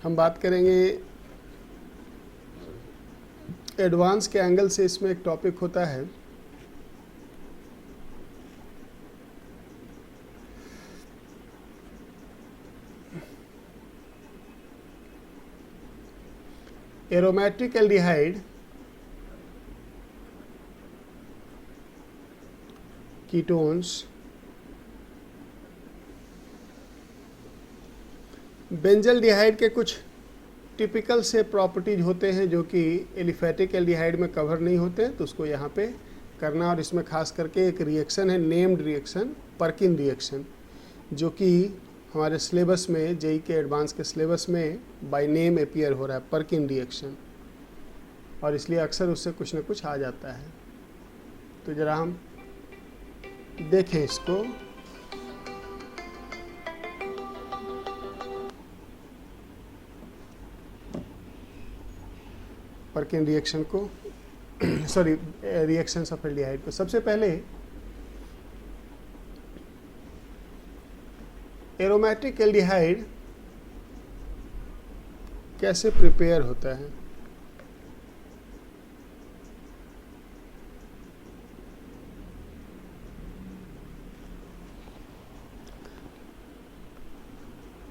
हम बात करेंगे एडवांस के एंगल से। इसमें एक टॉपिक होता है एरोमेटिक एल्डिहाइड कीटोन्स बेंजल्डिहाइड के कुछ टिपिकल से प्रॉपर्टीज होते हैं जो कि एलिफेटिक एल्डिहाइड में कवर नहीं होते, तो उसको यहाँ पे करना। और इसमें खास करके एक रिएक्शन है नेम्ड रिएक्शन, पर्किन रिएक्शन, जो कि हमारे सिलेबस में, जेई के एडवांस के सिलेबस में बाय नेम अपीयर हो रहा है, पर्किन रिएक्शन, और इसलिए अक्सर उससे कुछ ना कुछ आ जाता है। तो ज़रा हम देखें इसको। पर्किन रिएक्शन को सॉरी रिएक्शंस ऑफ एल्डिहाइड को। सबसे पहले एरोमेटिक एल्डिहाइड कैसे प्रिपेयर होता है।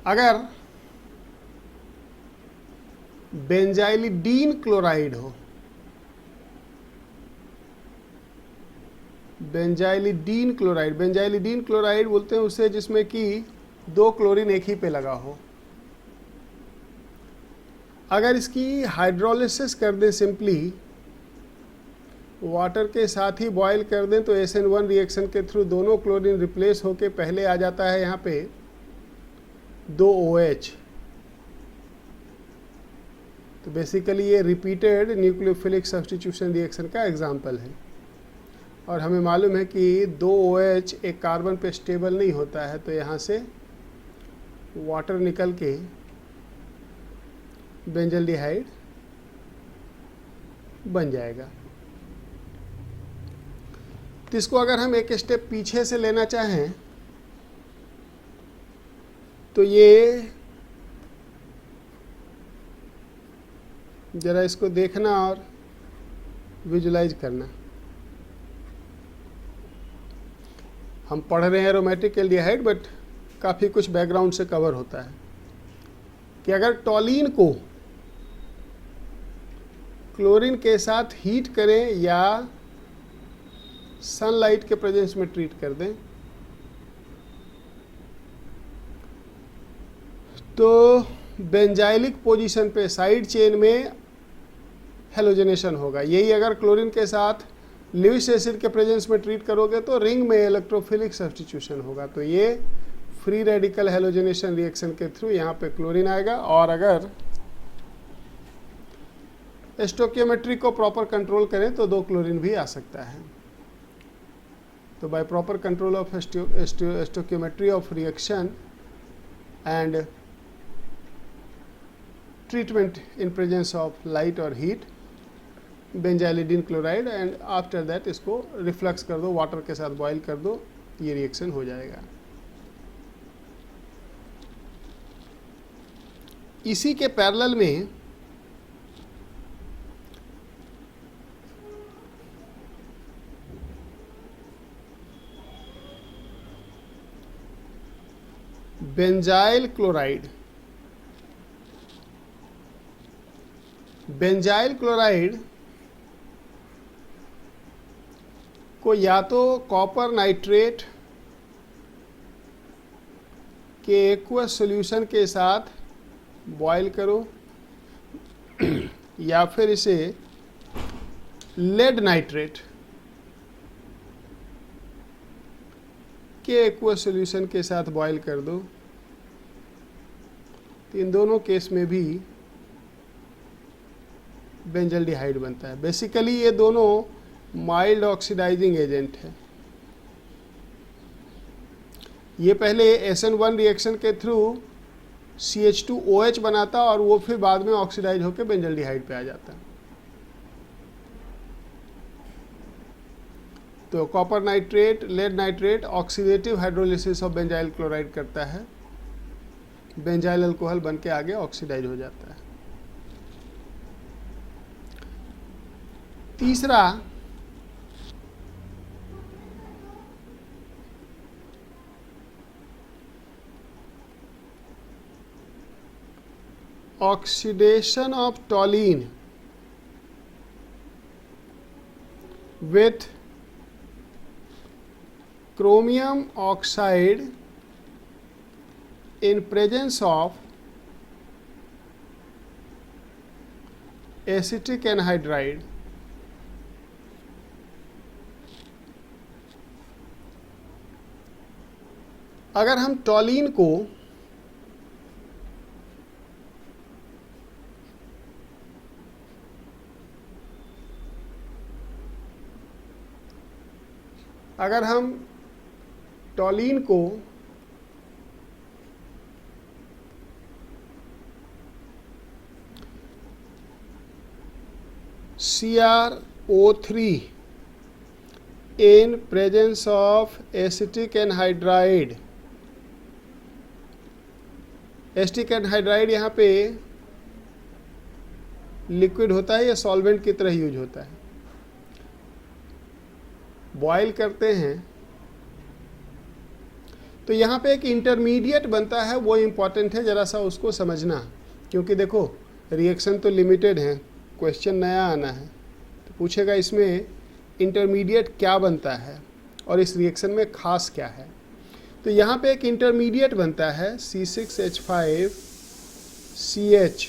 अगर बेंजाइलिडीन क्लोराइड हो, बेंजाइलिडीन क्लोराइड बोलते हैं उसे जिसमें कि 2 क्लोरीन एक ही पे लगा हो। अगर इसकी हाइड्रोलिसिस कर दें, सिंपली वाटर के साथ ही बॉयल कर दें, तो SN1 रिएक्शन के थ्रू दोनों क्लोरीन रिप्लेस होके पहले आ जाता है यहाँ पे 2 OH। तो बेसिकली ये रिपीटेड न्यूक्लियोफिलिक सब्स्टिट्यूशन रिएक्शन का एग्जाम्पल है। और हमें मालूम है कि 2 OH एक कार्बन पे स्टेबल नहीं होता है, तो यहाँ से वाटर निकल के बेंजल्डिहाइड बन जाएगा। तो इसको अगर हम एक स्टेप पीछे से लेना चाहें तो ये ज़रा इसको देखना और विजुलाइज करना। हम पढ़ रहे हैं एरोमेटिक एल्डिहाइड, बट काफ़ी कुछ बैकग्राउंड से कवर होता है कि अगर टॉलीन को क्लोरीन के साथ हीट करें या सनलाइट के प्रेजेंस में ट्रीट कर दें, तो बेंजाइलिक पोजीशन पे साइड चेन में हेलोजनेशन होगा। यही अगर क्लोरीन के साथ लिविस एसिड के प्रेजेंस में ट्रीट करोगे तो रिंग में इलेक्ट्रोफिलिक सब्स्टिट्यूशन होगा। तो ये फ्री रेडिकल हेलोजनेशन रिएक्शन के थ्रू यहाँ पे क्लोरीन आएगा। और अगर स्टोकियोमेट्री को प्रॉपर कंट्रोल करें तो 2 क्लोरीन भी आ सकता है। तो by proper control of stoichiometry of reaction and treatment in presence of light or heat, benzylidene chloride, and after that इसको रिफ्लक्स कर दो, वाटर के साथ बॉयल कर दो, ये रिएक्शन हो जाएगा। इसी के पैरेलल में बेंजाइल क्लोराइड को या तो कॉपर नाइट्रेट के एक्वस सॉल्यूशन के साथ बॉयल करो या फिर इसे लेड नाइट्रेट के एक्वस सॉल्यूशन के साथ बॉयल कर दो। तो इन दोनों केस में भी बेंजल्डिहाइड बनता है। बेसिकली ये दोनों माइल्ड ऑक्सीडाइजिंग एजेंट है। ये पहले SN1 रिएक्शन के थ्रू CH2OH बनाता और वो फिर बाद में ऑक्सीडाइज होकर बेंजल्डिहाइड पे आ जाता। तो copper nitrate, lead nitrate oxidative hydrolysis of benzyl chloride करता है। बेंजाइल अल्कोहल बन के आगे ऑक्सीडाइज हो जाता है। तीसरा oxidation of toluene with chromium oxide in presence of acetic anhydride. अगर हम टॉलीन को CrO3 in presence of acetic anhydride, acetic anhydride यहाँ पे लिक्विड होता है या सॉल्वेंट की तरह यूज होता है। बॉयल करते हैं तो यहाँ पे एक इंटरमीडिएट बनता है, वो इम्पॉर्टेंट है, ज़रा सा उसको समझना, क्योंकि देखो रिएक्शन तो लिमिटेड है, क्वेश्चन नया आना है तो पूछेगा इसमें इंटरमीडिएट क्या बनता है और इस रिएक्शन में खास क्या है। तो यहाँ पे एक इंटरमीडिएट बनता है C6H5CH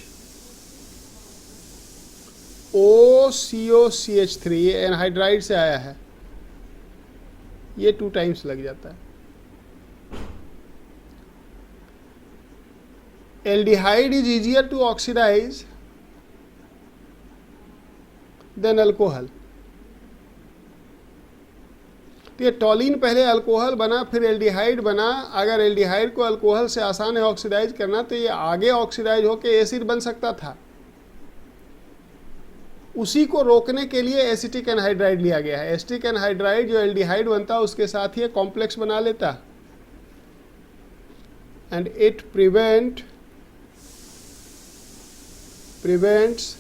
OCOCH3, ये एनहाइड्राइड से आया है, ये 2 टाइम्स लग जाता है। Aldehyde is easier to oxidise than alcohol. तो ये टॉलीन पहले अल्कोहल बना फिर एल्डिहाइड बना। अगर एल्डिहाइड को अल्कोहल से आसान है ऑक्सीडाइज करना तो ये आगे ऑक्सीडाइज होकर एसिड बन सकता था। उसी को रोकने के लिए एसिटिक एनहाइड्राइड लिया गया है। एसिटिक एनहाइड्राइड जो एल्डिहाइड बनता उसके साथ ही कॉम्प्लेक्स बना लेता and it prevents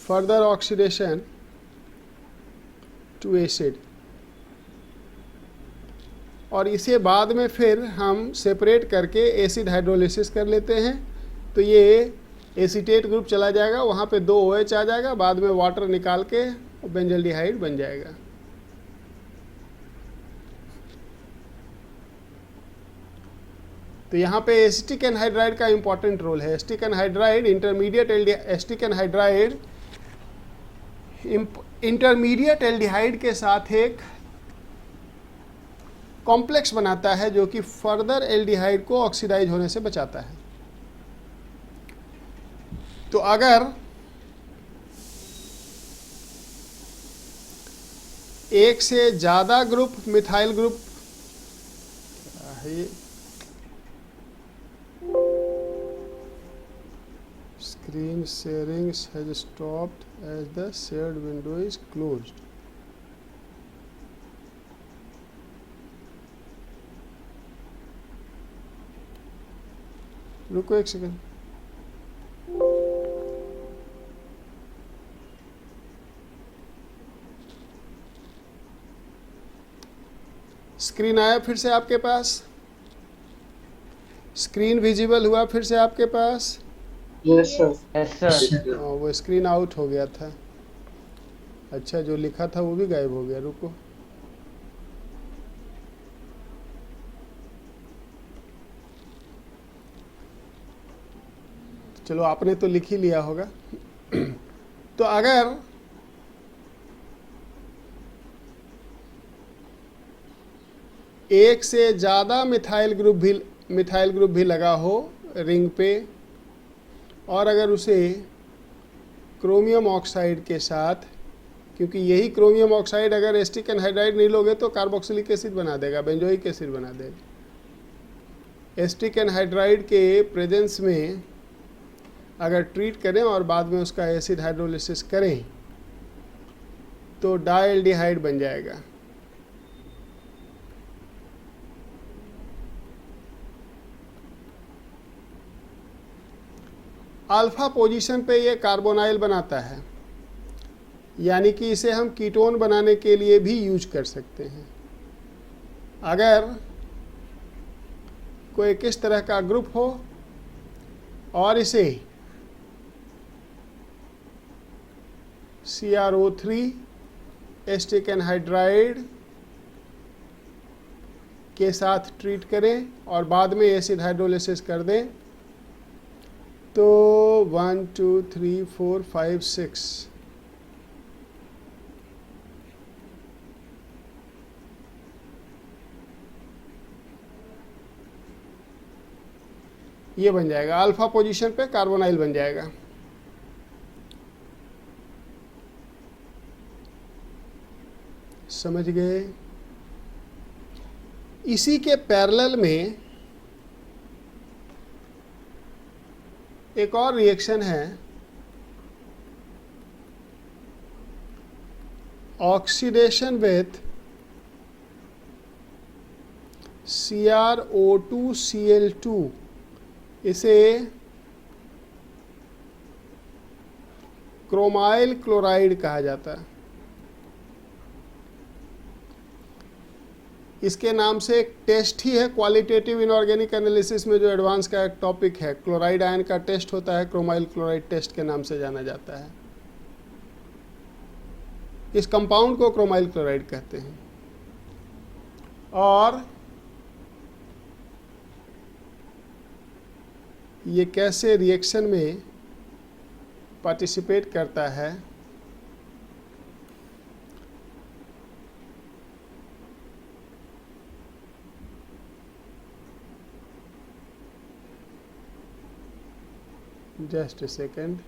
further oxidation to acid. और इसे बाद में फिर हम सेपरेट करके एसिड हाइड्रोलिसिस कर लेते हैं तो ये एसीटेट ग्रुप चला जाएगा, वहाँ पे 2 OH आ जाएगा, बाद में वाटर निकाल के बेंजल्डिहाइड बन जाएगा। तो यहाँ पे एसिटिक एनहाइड्राइड का इंपॉर्टेंट रोल है। एसिटिक एनहाइड्राइड इंटरमीडिएट एल्डिहाइड के साथ एक कॉम्प्लेक्स बनाता है जो कि फर्दर एल्डिहाइड को ऑक्सीडाइज होने से बचाता है। तो अगर एक से ज़्यादा group methyl group Screen sharing has stopped as the shared window is closed. रुको एक सेकेंड। स्क्रीन आया फिर से आपके पास? स्क्रीन विजिबल हुआ फिर से आपके पास? Yes sir. वो स्क्रीन आउट हो गया था। अच्छा, जो लिखा था वो भी गायब हो गया। रुको, चलो आपने तो लिख ही लिया होगा। तो अगर एक से ज़्यादा मिथाइल ग्रुप भी लगा हो रिंग पे और अगर उसे क्रोमियम ऑक्साइड के साथ, क्योंकि यही क्रोमियम ऑक्साइड अगर एसिटिक एनहाइड्राइड नहीं लोगे तो कार्बोक्सिलिक एसिड बना देगा, बेंजोइक एसिड बना देगा। एसिटिक एनहाइड्राइड के प्रेजेंस में अगर ट्रीट करें और बाद में उसका एसिड हाइड्रोलिसिस करें तो डाइएल्डिहाइड बन जाएगा। अल्फा पोजीशन पे ये कार्बोनाइल बनाता है, यानी कि इसे हम कीटोन बनाने के लिए भी यूज कर सकते हैं। अगर कोई किस तरह का ग्रुप हो और इसे CrO3 एसिटिक एनहाइड्राइड के साथ ट्रीट करें और बाद में एसिड हाइड्रोलिसिस कर दें, तो 1 2 3 4 5 6 ये बन जाएगा। अल्फा पोजीशन पे कार्बोनाइल बन जाएगा। समझ गए? इसी के पैरेलल में एक और रिएक्शन है, ऑक्सीडेशन विथ CrO2Cl2। इसे क्रोमाइल क्लोराइड कहा जाता है। इसके नाम से एक टेस्ट ही है क्वालिटेटिव इनऑर्गेनिक एनालिसिस में, जो एडवांस का एक टॉपिक है। क्लोराइड आयन का टेस्ट होता है, क्रोमाइल क्लोराइड टेस्ट के नाम से जाना जाता है। इस कंपाउंड को क्रोमाइल क्लोराइड कहते हैं। और ये कैसे रिएक्शन में पार्टिसिपेट करता है, जस्ट ए सेकेंड।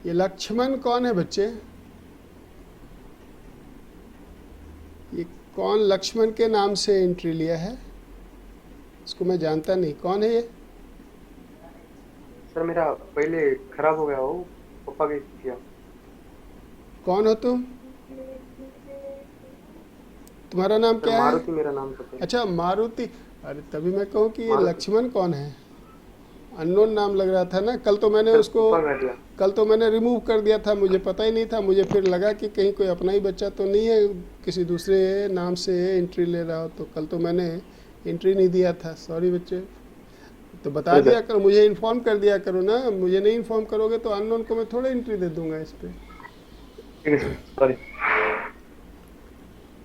ये लक्ष्मण कौन है बच्चे? ये कौन लक्ष्मण के नाम से एंट्री लिया है? इसको मैं जानता नहीं, कौन है ये? सर मेरा पहले खराब हो गया हो, पापा के किया। कौन हो तुम? तुम्हारा नाम क्या है? मारुति मेरा नाम तो। अच्छा मारुति। अरे तभी मैं कहूँ कि ये लक्ष्मण कौन है, अननोन नाम लग रहा था ना। कल तो मैंने रिमूव कर दिया था, मुझे पता ही नहीं था। मुझे फिर लगा कि कहीं कोई अपना ही बच्चा तो नहीं है, किसी दूसरे नाम से एंट्री ले रहा हो। तो कल तो मैंने एंट्री नहीं दिया था, सॉरी बच्चे। तो बता दिया करो, मुझे इन्फॉर्म कर दिया करो ना। मुझे नहीं इन्फॉर्म करोगे तो अननोन को मैं थोड़ा एंट्री दे दूंगा इस पर। सॉरी।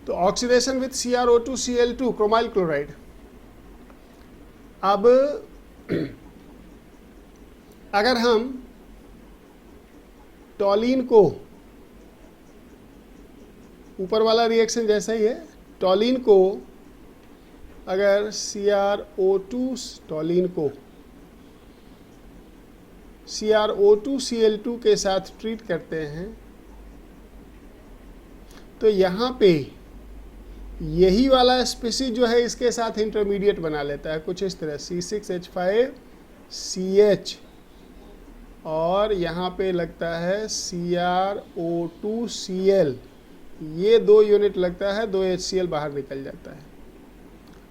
तो oxidation with CrO2Cl2 chromyl chloride. अब अगर हम टॉलिन को, ऊपर वाला रिएक्शन जैसा ही है, टॉलिन को अगर टॉलिन को CrO2Cl2 के साथ ट्रीट करते हैं, तो यहाँ पे यही वाला स्पीसीज जो है इसके साथ इंटरमीडिएट बना लेता है कुछ इस तरह, C6H5CH, और यहाँ पे लगता है CrO2Cl। ये 2 यूनिट लगता है, 2 HCl बाहर निकल जाता है,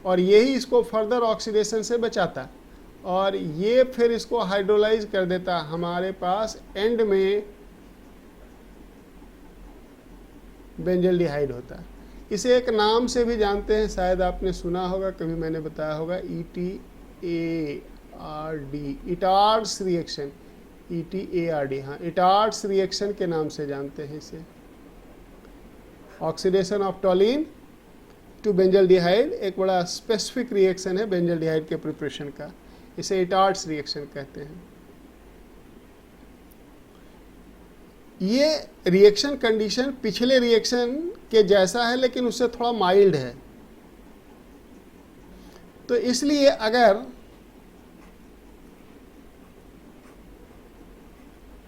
और यही इसको फर्दर ऑक्सीडेशन से बचाता, और ये फिर इसको हाइड्रोलाइज कर देता। हमारे पास एंड में बेंजल्डिहाइड होता है। इसे एक नाम से भी जानते हैं, शायद आपने सुना होगा, कभी मैंने बताया होगा, ETARD, इटार्ड्स रिएक्शन। ETARD, हाँ, इटार्ड्स रिएक्शन के नाम से जानते हैं इसे। Oxidation of toluene to benzaldehyde एक बड़ा स्पेसिफिक रिएक्शन है बेंजल्डिहाइड के प्रिपरेशन का, इसे इटार्ड्स रिएक्शन कहते हैं। ये रिएक्शन कंडीशन पिछले रिएक्शन के जैसा है, लेकिन उससे थोड़ा माइल्ड है। तो इसलिए अगर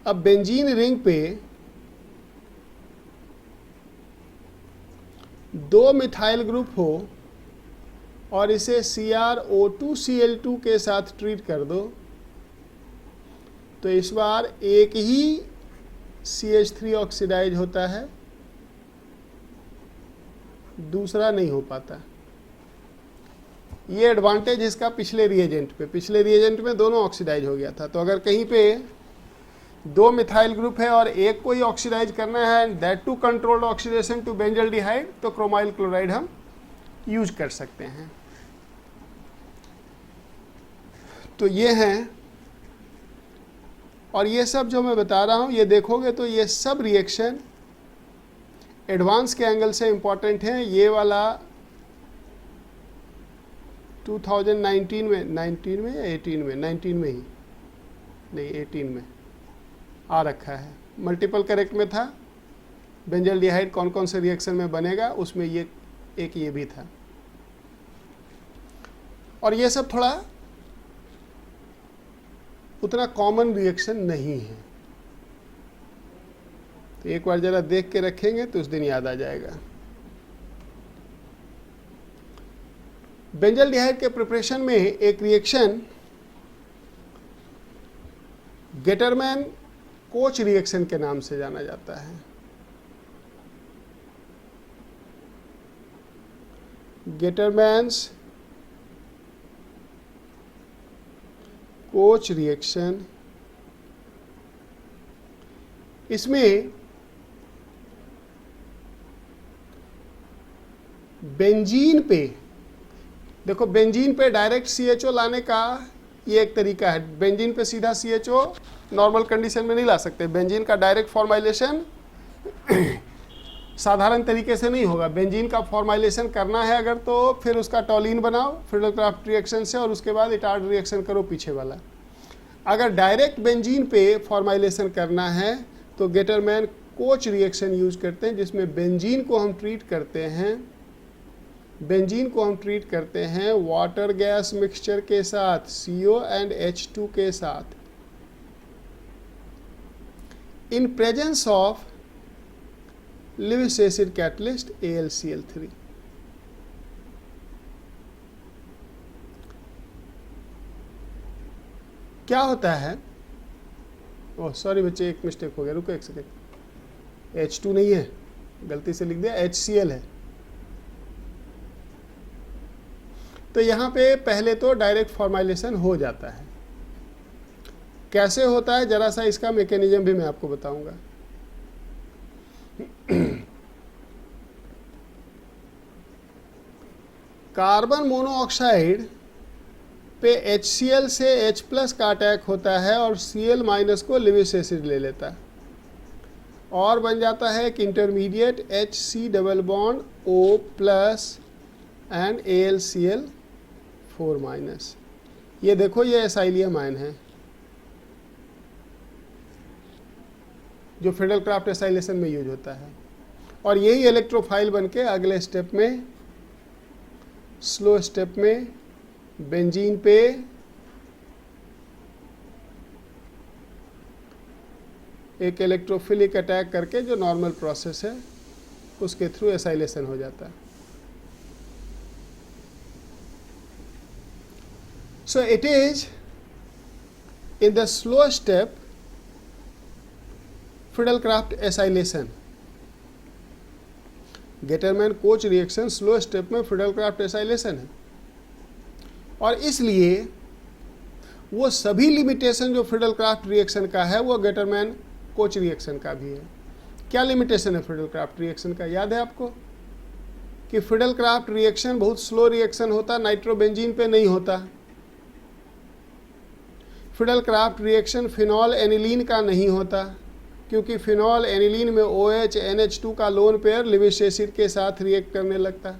अब बेंजीन रिंग पे 2 मिथाइल ग्रुप हो और इसे CrO2Cl2 के साथ ट्रीट कर दो, तो इस बार एक ही CH3 ऑक्सीडाइज होता है, दूसरा नहीं हो पाता। ये एडवांटेज इसका पिछले रिएजेंट में दोनों ऑक्सीडाइज हो गया था। तो अगर कहीं पे 2 मिथाइल ग्रुप है और एक को ही ऑक्सीडाइज करना है, that to controlled oxidation to benzaldehyde, तो क्रोमाइल क्लोराइड हम यूज कर सकते हैं। तो ये हैं, और ये सब जो मैं बता रहा हूँ, ये देखोगे तो ये सब रिएक्शन एडवांस के एंगल से इंपॉर्टेंट है। ये वाला 2019 में, 19 में या 18 में, 19 में ही नहीं 18 में आ रखा है। मल्टीपल करेक्ट में था, बेंजल्डिहाइड कौन कौन से रिएक्शन में बनेगा, उसमें ये एक ये भी था। और ये सब थोड़ा उतना कॉमन रिएक्शन नहीं है, तो एक बार जरा देख के रखेंगे तो उस दिन याद आ जाएगा। बेंजल्डिहाइड के प्रिपरेशन में एक रिएक्शन गेटरमैन कोच रिएक्शन के नाम से जाना जाता है। गेटरमैन्स कोच रिएक्शन, इसमें बेंजीन पे, देखो बेंजीन पे डायरेक्ट CHO लाने का ये एक तरीका है। बेंजीन पे सीधा CHO नॉर्मल कंडीशन में नहीं ला सकते। बेंजीन का डायरेक्ट फॉर्माइलेशन साधारण तरीके से नहीं होगा। बेंजीन का फॉर्माइलेशन करना है अगर, तो फिर उसका टॉलिन बनाओ फ्रीडल-क्राफ्ट रिएक्शन से, और उसके बाद इटार्ड रिएक्शन करो पीछे वाला। अगर डायरेक्ट बेंजीन पे फॉर्माइलेशन करना है तो गेटरमैन कोच रिएक्शन यूज करते हैं, जिसमें बेंजीन को हम ट्रीट करते हैं वाटर गैस मिक्सचर के साथ, CO and H2 के साथ, इन presence of Lewis acid catalyst AlCl3। क्या होता है, ओह सॉरी बच्चे, एक मिस्टेक हो गया, रुको एक सेकेंड, H2 नहीं है, गलती से लिख दिया, HCl है। तो यहाँ पे पहले तो डायरेक्ट फॉर्माइलेशन हो जाता है। कैसे होता है, जरा सा इसका मैकेनिज्म भी मैं आपको बताऊंगा। कार्बन मोनोऑक्साइड पे HCl से H+ का अटैक होता है और Cl- को लिविस एसिड ले लेता है और बन जाता है एक intermediate HC double bond O+ and AlCl4-। ये देखो, ये एसाइलियम आयन है जो फ्रीडल-क्राफ्ट एसाइलेशन में यूज होता है, और यही इलेक्ट्रोफाइल बन के अगले स्टेप में, स्लो स्टेप में, बेंजीन पे एक इलेक्ट्रोफिलिक अटैक करके, जो नॉर्मल प्रोसेस है, उसके थ्रू एसाइलेशन हो जाता है। So it is in the slow step Friedel-Crafts acylation, Gattermann coach reaction slow step में फ्रीडल-क्राफ्ट एसाइलेशन है, और इसलिए वो सभी लिमिटेशन जो फ्रीडल-क्राफ्ट रिएक्शन का है वो गेटरमैन कोच रिएक्शन का भी है। क्या लिमिटेशन है फ्रीडल-क्राफ्ट रिएक्शन का, याद है आपको कि फ्रीडल-क्राफ्ट रिएक्शन बहुत स्लो रिएक्शन होता, नाइट्रोबेंजीन पे नहीं होता। फ्रीडल-क्राफ्ट रिएक्शन फिनॉल एनिलीन का नहीं होता, क्योंकि फिनॉल एनिलीन में OH NH2 का लोन पेयर लिविस एसिड के साथ रिएक्ट करने लगता।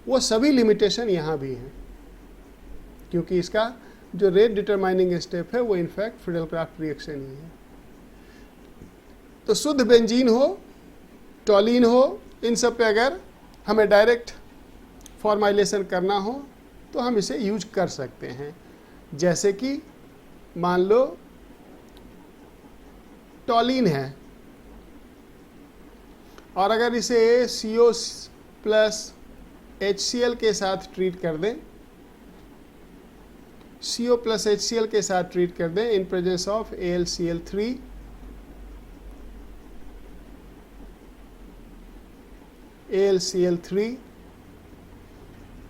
वो सभी लिमिटेशन यहाँ भी हैं, क्योंकि इसका जो रेट डिटरमाइनिंग स्टेप है वो इनफैक्ट फ्रीडल-क्राफ्ट रिएक्शन ही है। तो शुद्ध बेंजीन हो, टॉलिन हो, इन सब पे अगर हमें डायरेक्ट फॉर्माइलेशन करना हो तो हम इसे यूज कर सकते हैं। जैसे कि मान लो टॉलिन है, और अगर इसे CO+ HCl के साथ ट्रीट कर दें, CO+ HCl के साथ ट्रीट कर दें इन प्रेजेंस ऑफ AlCl3,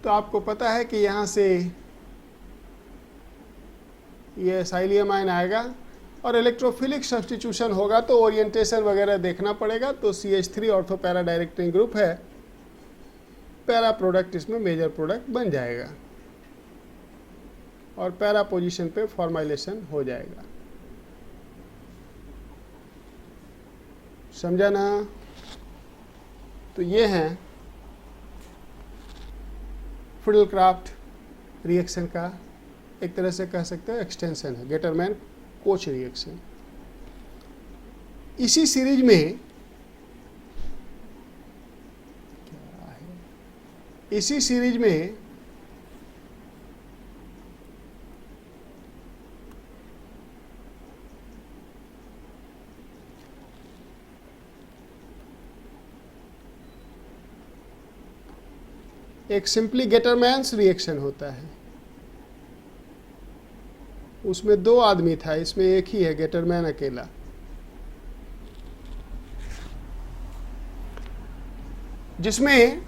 तो आपको पता है कि यहाँ से ये एसाइलियम आयन आएगा और इलेक्ट्रोफिलिक सब्स्टिट्यूशन होगा तो ओरिएंटेशन वगैरह देखना पड़ेगा। तो CH3 ortho para directing group है, पैरा प्रोडक्ट इसमें मेजर प्रोडक्ट बन जाएगा और पैरा पोजीशन पे फॉर्माइलेशन हो जाएगा। समझा ना? तो ये हैं फिडलक्राफ्ट रिएक्शन का एक तरह से कह सकते हो एक्सटेंशन है, गेटरमैन कोच रिएक्शन। इसी सीरीज में एक सिंपली गेटरमैन्स रिएक्शन होता है, उसमें 2 आदमी था, इसमें एक ही है, गेटरमैन अकेला। जिसमें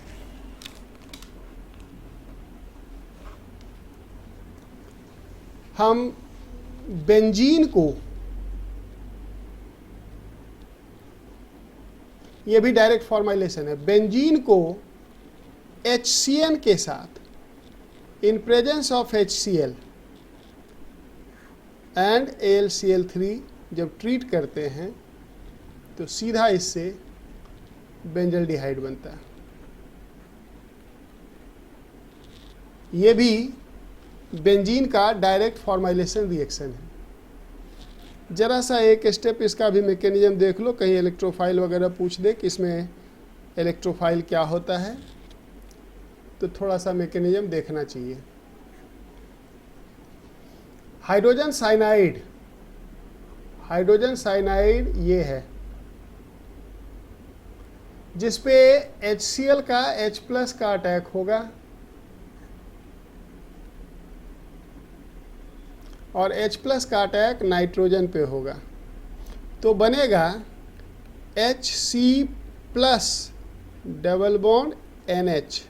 हम बेंजीन को, ये भी डायरेक्ट फॉर्मुलेशन है, बेंजीन को HCN के साथ इन presence of HCl and AlCl3 जब ट्रीट करते हैं तो सीधा इससे बेंजल्डिहाइड बनता है। ये भी बेंजीन का डायरेक्ट फॉर्मुलेशन रिएक्शन है। जरा सा एक स्टेप इसका भी मैकेनिज्म देख लो, कहीं इलेक्ट्रोफाइल वगैरह पूछ दे कि इसमें इलेक्ट्रोफाइल क्या होता है, तो थोड़ा सा मैकेनिज्म देखना चाहिए। हाइड्रोजन साइनाइड ये है, जिसपे HCl का H+ का अटैक होगा और H+ का अटैक नाइट्रोजन पे होगा, तो बनेगा Hc+ double bond NH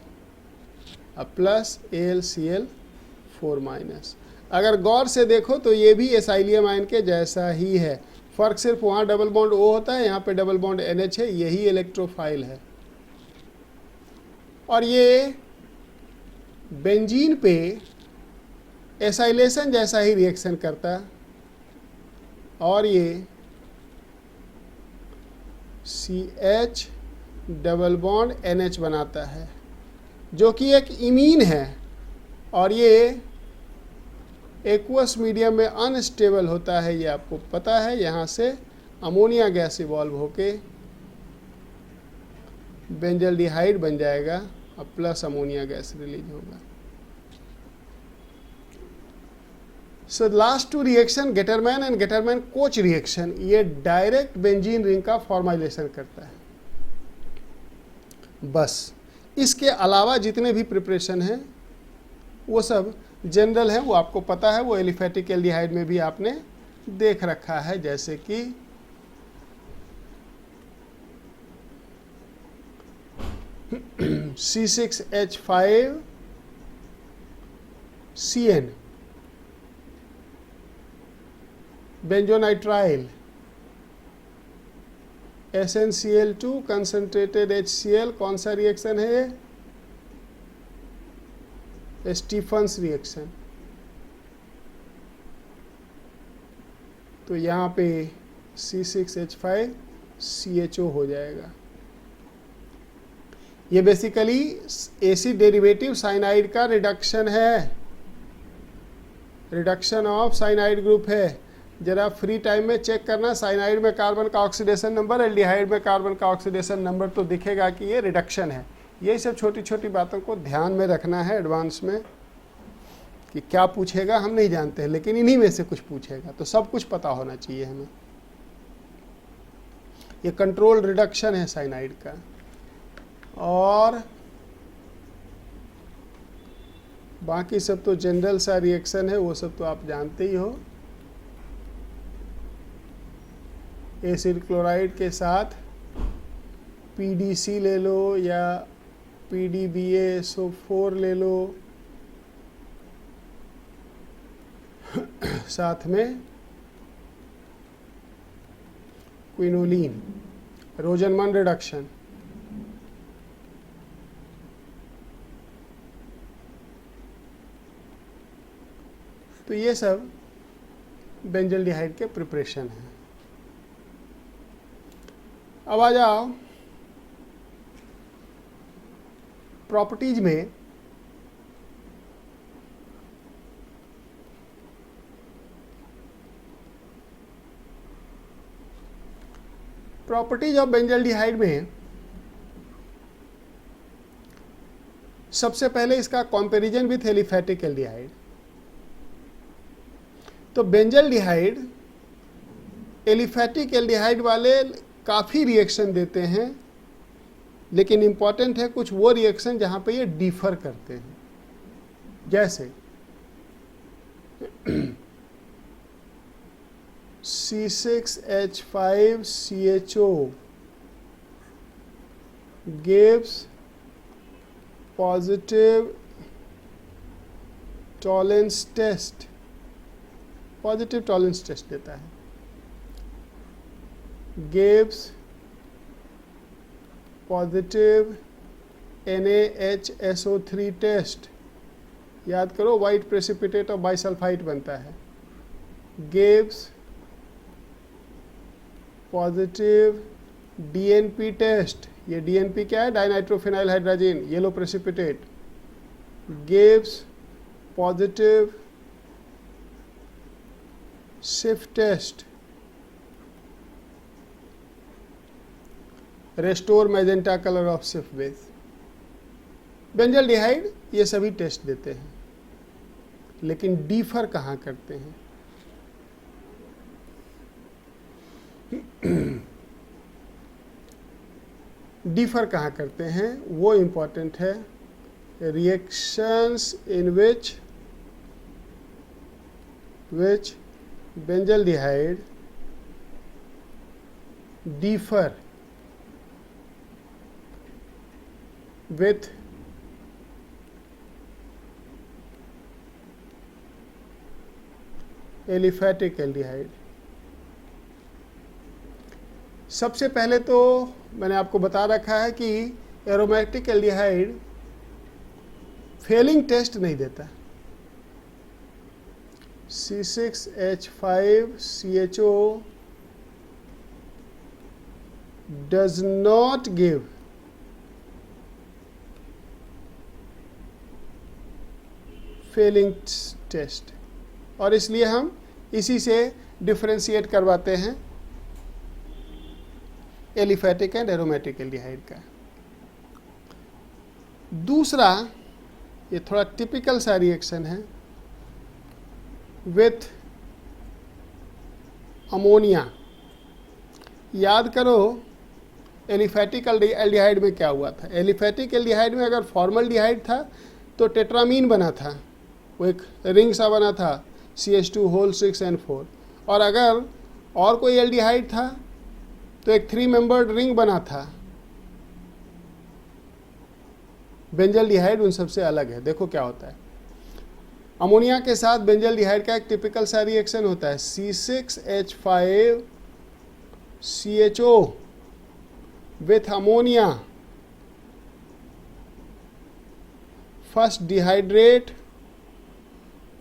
plus AlCl4-। अगर गौर से देखो तो ये भी एसाइलियम आयन के जैसा ही है, फर्क सिर्फ वहाँ डबल बॉन्ड O होता है, यहाँ पे डबल बॉन्ड NH है, यही इलेक्ट्रोफाइल है। और ये बेंजीन पे एसाइलेशन जैसा ही रिएक्शन करता है और ये CH डबल बॉन्ड NH बनाता है, जो कि एक इमीन है और ये एक्वस मीडियम में अनस्टेबल होता है, ये आपको पता है। यहाँ से अमोनिया गैस इवॉल्व होके बेंजल्डिहाइड बन जाएगा और प्लस अमोनिया गैस रिलीज होगा। So last 2 reaction, Gattermann and Gattermann coach reaction, ये डायरेक्ट बेंजीन रिंग का फॉर्मुलेशन करता है। बस इसके अलावा जितने भी प्रिपरेशन हैं वो सब जनरल है, वो आपको पता है, वो एलिफेटिक एल्डिहाइड में भी आपने देख रखा है, जैसे कि C6H5CN बेंजोनाइट्राइल, SnCl2 कंसंट्रेटेड HCl, कौन सा रिएक्शन है ये? Stephen's reaction. तो यहाँ पे C6H5CHO हो जाएगा। ये बेसिकली एसिड डेरिवेटिव साइनाइड का रिडक्शन है, रिडक्शन ऑफ साइनाइड ग्रुप है। जरा फ्री टाइम में चेक करना, साइनाइड में कार्बन का ऑक्सीडेशन नंबर, एल्डिहाइड में कार्बन का ऑक्सीडेशन नंबर, तो दिखेगा कि ये रिडक्शन है। यही सब छोटी छोटी बातों को ध्यान में रखना है एडवांस में, कि क्या पूछेगा हम नहीं जानते हैं, लेकिन इन्हीं में से कुछ पूछेगा, तो सब कुछ पता होना चाहिए हमें। ये कंट्रोल रिडक्शन है साइनाइड का। और बाकी सब तो जनरल सा रिएक्शन है, वो सब तो आप जानते ही हो। एसिड क्लोराइड के साथ PDC ले लो या PDBA-SO4 ले लो, साथ में क्विनोलिन, रोजनमन रिडक्शन। तो ये सब बेंजल्डिहाइड के प्रिपरेशन है। अब आ जाओ प्रॉपर्टीज में। प्रॉपर्टीज ऑफ बेंजल्डिहाइड में सबसे पहले इसका कंपैरिजन विथ एलिफैटिक एल्डिहाइड। तो बेंजल्डिहाइड एलिफैटिक एल्डिहाइड वाले काफ़ी रिएक्शन देते हैं, लेकिन इंपॉर्टेंट है कुछ वो रिएक्शन जहां पे ये डिफर करते हैं। जैसे C6H5CHO gives positive tolerance test, positive tolerance test देता है। gives positive NaHSO3 टेस्ट, याद करो वाइट प्रेसिपिटेट ऑफ बाइसल्फाइड बनता है। gives पॉजिटिव DNP टेस्ट, ये DNP क्या है? Dinitrophenyl hydrogen, yellow precipitate. gives positive SIF test, restore magenta colour of Schiff base. Benzaldehyde ये सभी टेस्ट देते हैं, लेकिन डिफर कहाँ करते हैं? डिफर कहाँ करते हैं वो इंपॉर्टेंट है। Reactions in which benzaldehyde differ with aliphatic aldehyde. सबसे पहले तो मैंने आपको बता रखा है कि एरोमेटिक एल्डिहाइड फेलिंग टेस्ट नहीं देता। C6H5CHO does not give Fehling test, और इसलिए हम इसी से डिफरेंशिएट करवाते हैं एलिफैटिक एंड एरोमेटिक एल्डिहाइड का। दूसरा, ये थोड़ा टिपिकल सा रिएक्शन है विथ अमोनिया। याद करो एलिफैटिक एल्डिहाइड में क्या हुआ था? एलिफैटिक एल्डिहाइड में अगर फॉर्मल्डिहाइड था तो टेट्रामीन बना था, वो एक रिंग सा बना था CH2 6N4, और अगर और कोई एल्डिहाइड था तो एक 3 मेंबर्ड रिंग बना था। बेंजल्डिहाइड उन सबसे अलग है। देखो क्या होता है, अमोनिया के साथ बेंजल्डिहाइड का एक टिपिकल सा रिएक्शन होता है C6H5CHO with ammonia. First dehydrate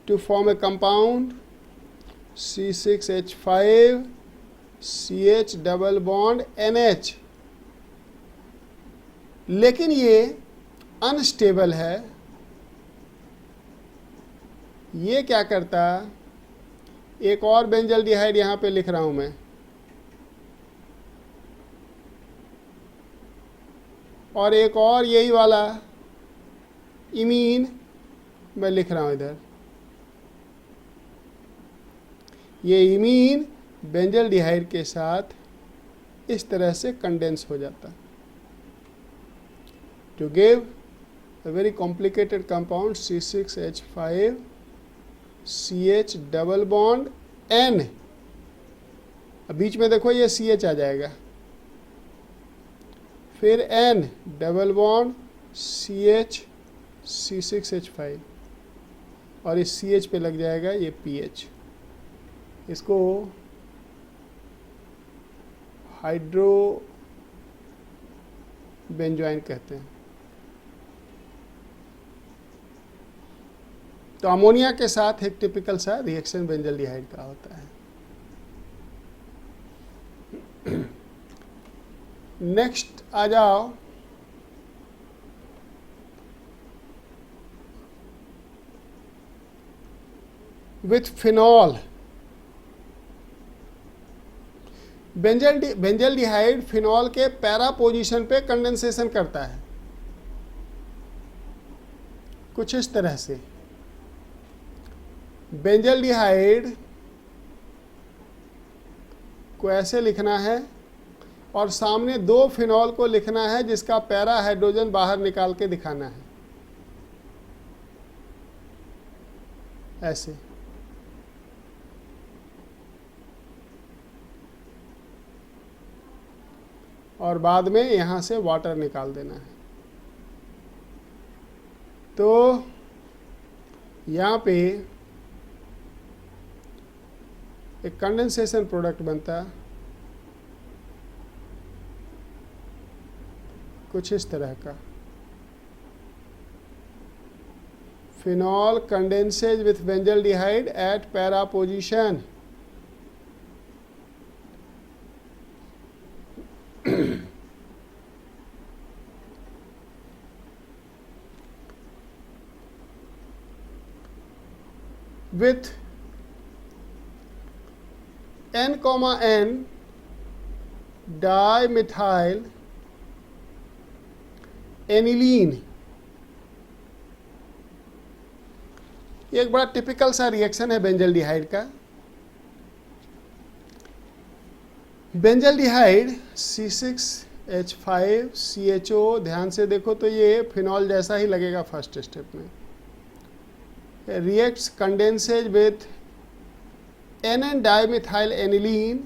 to form a compound C6H5CH double bond NH, लेकिन ये अनस्टेबल है। ये क्या करता, एक और बेंजल्डिहाइड यहाँ पे लिख रहा हूं मैं, और एक और यही वाला इमीन मैं लिख रहा हूं इधर। ये इमीन बेंजल्डिहाइड के साथ इस तरह से कंडेंस हो जाता to give a very complicated compound C6H5CH double bond N। अब बीच में देखो ये CH आ जाएगा, फिर N डबल बॉन्ड CH और इस CH पे लग जाएगा ये PH। इसको हाइड्रो बेंजोइन कहते हैं। तो अमोनिया के साथ एक टिपिकल सा रिएक्शन बेंजल्डिहाइड का होता है। नेक्स्ट आ जाओ, विथ फिनॉल। बेंजल्डिहाइड फिनॉल के पैरा पोजीशन पे कंडेंसेशन करता है कुछ इस तरह से। बेंजल्डिहाइड को ऐसे लिखना है और सामने दो फिनॉल को लिखना है जिसका पैरा हाइड्रोजन बाहर निकाल के दिखाना है, ऐसे। और बाद में यहां से वाटर निकाल देना है। तो यहां पे एक कंडेंसेशन प्रोडक्ट बनता कुछ इस तरह का। Phenol condenses with benzaldehyde at para position. with N, dimethyl aniline। ये एक बड़ा टिपिकल सा रिएक्शन है बेंजल्डिहाइड का। बेंजल्डिहाइड C6H5CHO, ध्यान से देखो तो ये फिनॉल जैसा ही लगेगा फर्स्ट स्टेप में। reacts condenses with NN dimethyl aniline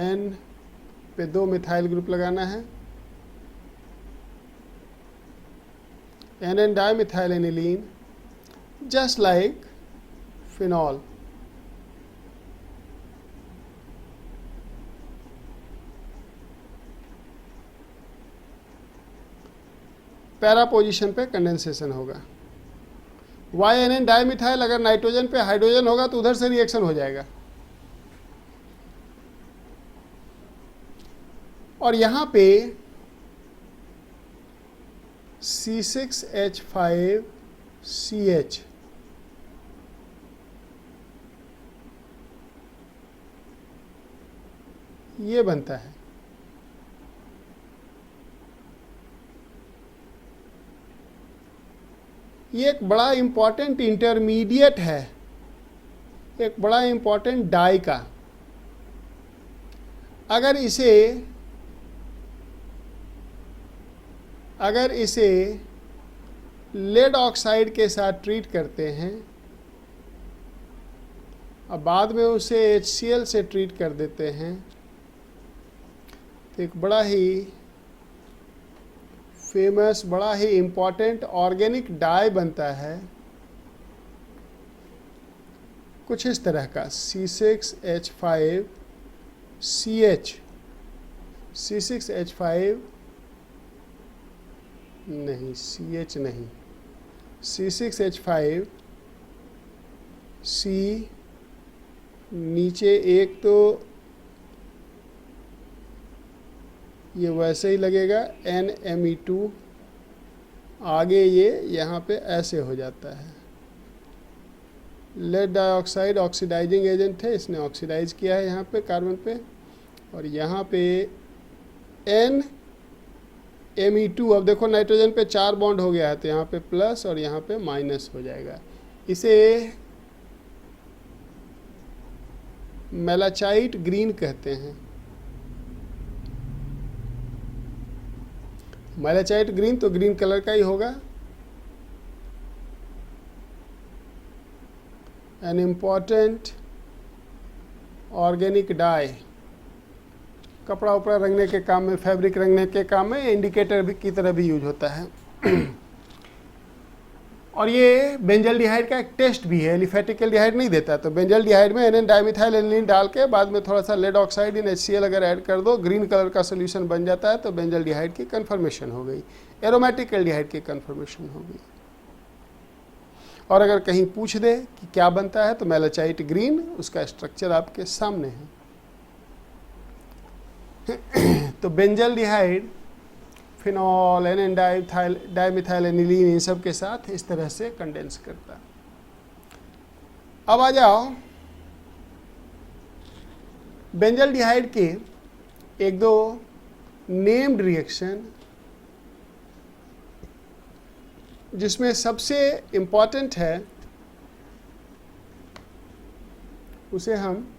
N पे 2 मिथाइल ग्रुप लगाना है, NN dimethyl aniline, just like phenol। Para position पे कंडेंसेशन होगा। YNN डाइमिथाइल, अगर नाइट्रोजन पे हाइड्रोजन होगा तो उधर से रिएक्शन हो जाएगा। और यहां पे C6H5CH ये बनता है। ये एक बड़ा इंपॉर्टेंट इंटरमीडिएट है, एक बड़ा इंपॉर्टेंट डाई का। अगर इसे लेड ऑक्साइड के साथ ट्रीट करते हैं और बाद में उसे HCl से ट्रीट कर देते हैं तो एक बड़ा ही फेमस, बड़ा ही इंपॉर्टेंट ऑर्गेनिक डाई बनता है कुछ इस तरह का। C6H5CH, C6H5 नहीं, CH नहीं, C6H5C, नीचे एक तो ये वैसे ही लगेगा NMe2, आगे ये यहाँ पे ऐसे हो जाता है। लेड डाइऑक्साइड ऑक्सीडाइजिंग एजेंट है, इसने ऑक्सीडाइज किया है यहाँ पे कार्बन पे, और यहाँ पे NMe2। अब देखो नाइट्रोजन पे 4 बॉन्ड हो गया है तो यहाँ पे प्लस और यहाँ पे माइनस हो जाएगा। इसे मेलाचाइट ग्रीन कहते हैं। मेलाचाइट ग्रीन तो ग्रीन कलर का ही होगा। एन इम्पॉर्टेंट ऑर्गेनिक डाई कपड़ा उपड़ा रंगने के काम में, फैब्रिक रंगने के काम में इंडिकेटर भी की तरह भी यूज होता है। और ये बेंजल्डिहाइड का एक टेस्ट भी है, एलिफेटिक एल्डिहाइड नहीं देता, तो बेंजल्डिहाइड में एन डाइमिथाइल एनिलीन डाल के बाद में थोड़ा सा लेड ऑक्साइड इन HCl अगर ऐड कर दो, ग्रीन कलर का सोल्यूशन बन जाता है, तो बेंजल्डिहाइड की कन्फर्मेशन हो गई, एरोमेटिक एल्डिहाइड की कन्फर्मेशन हो गई। और अगर कहीं पूछ दे कि क्या बनता है, तो मैलाचाइट ग्रीन, उसका स्ट्रक्चर आपके सामने है। तो benzaldehyde, phenol, N dimethyl aniline, इन सब के साथ इस तरह से कंडेंस करता है। अब आ जाओ बेंजल्डिहाइड के एक दो नेम्ड रिएक्शन, जिसमें सबसे इंपॉर्टेंट है, उसे हम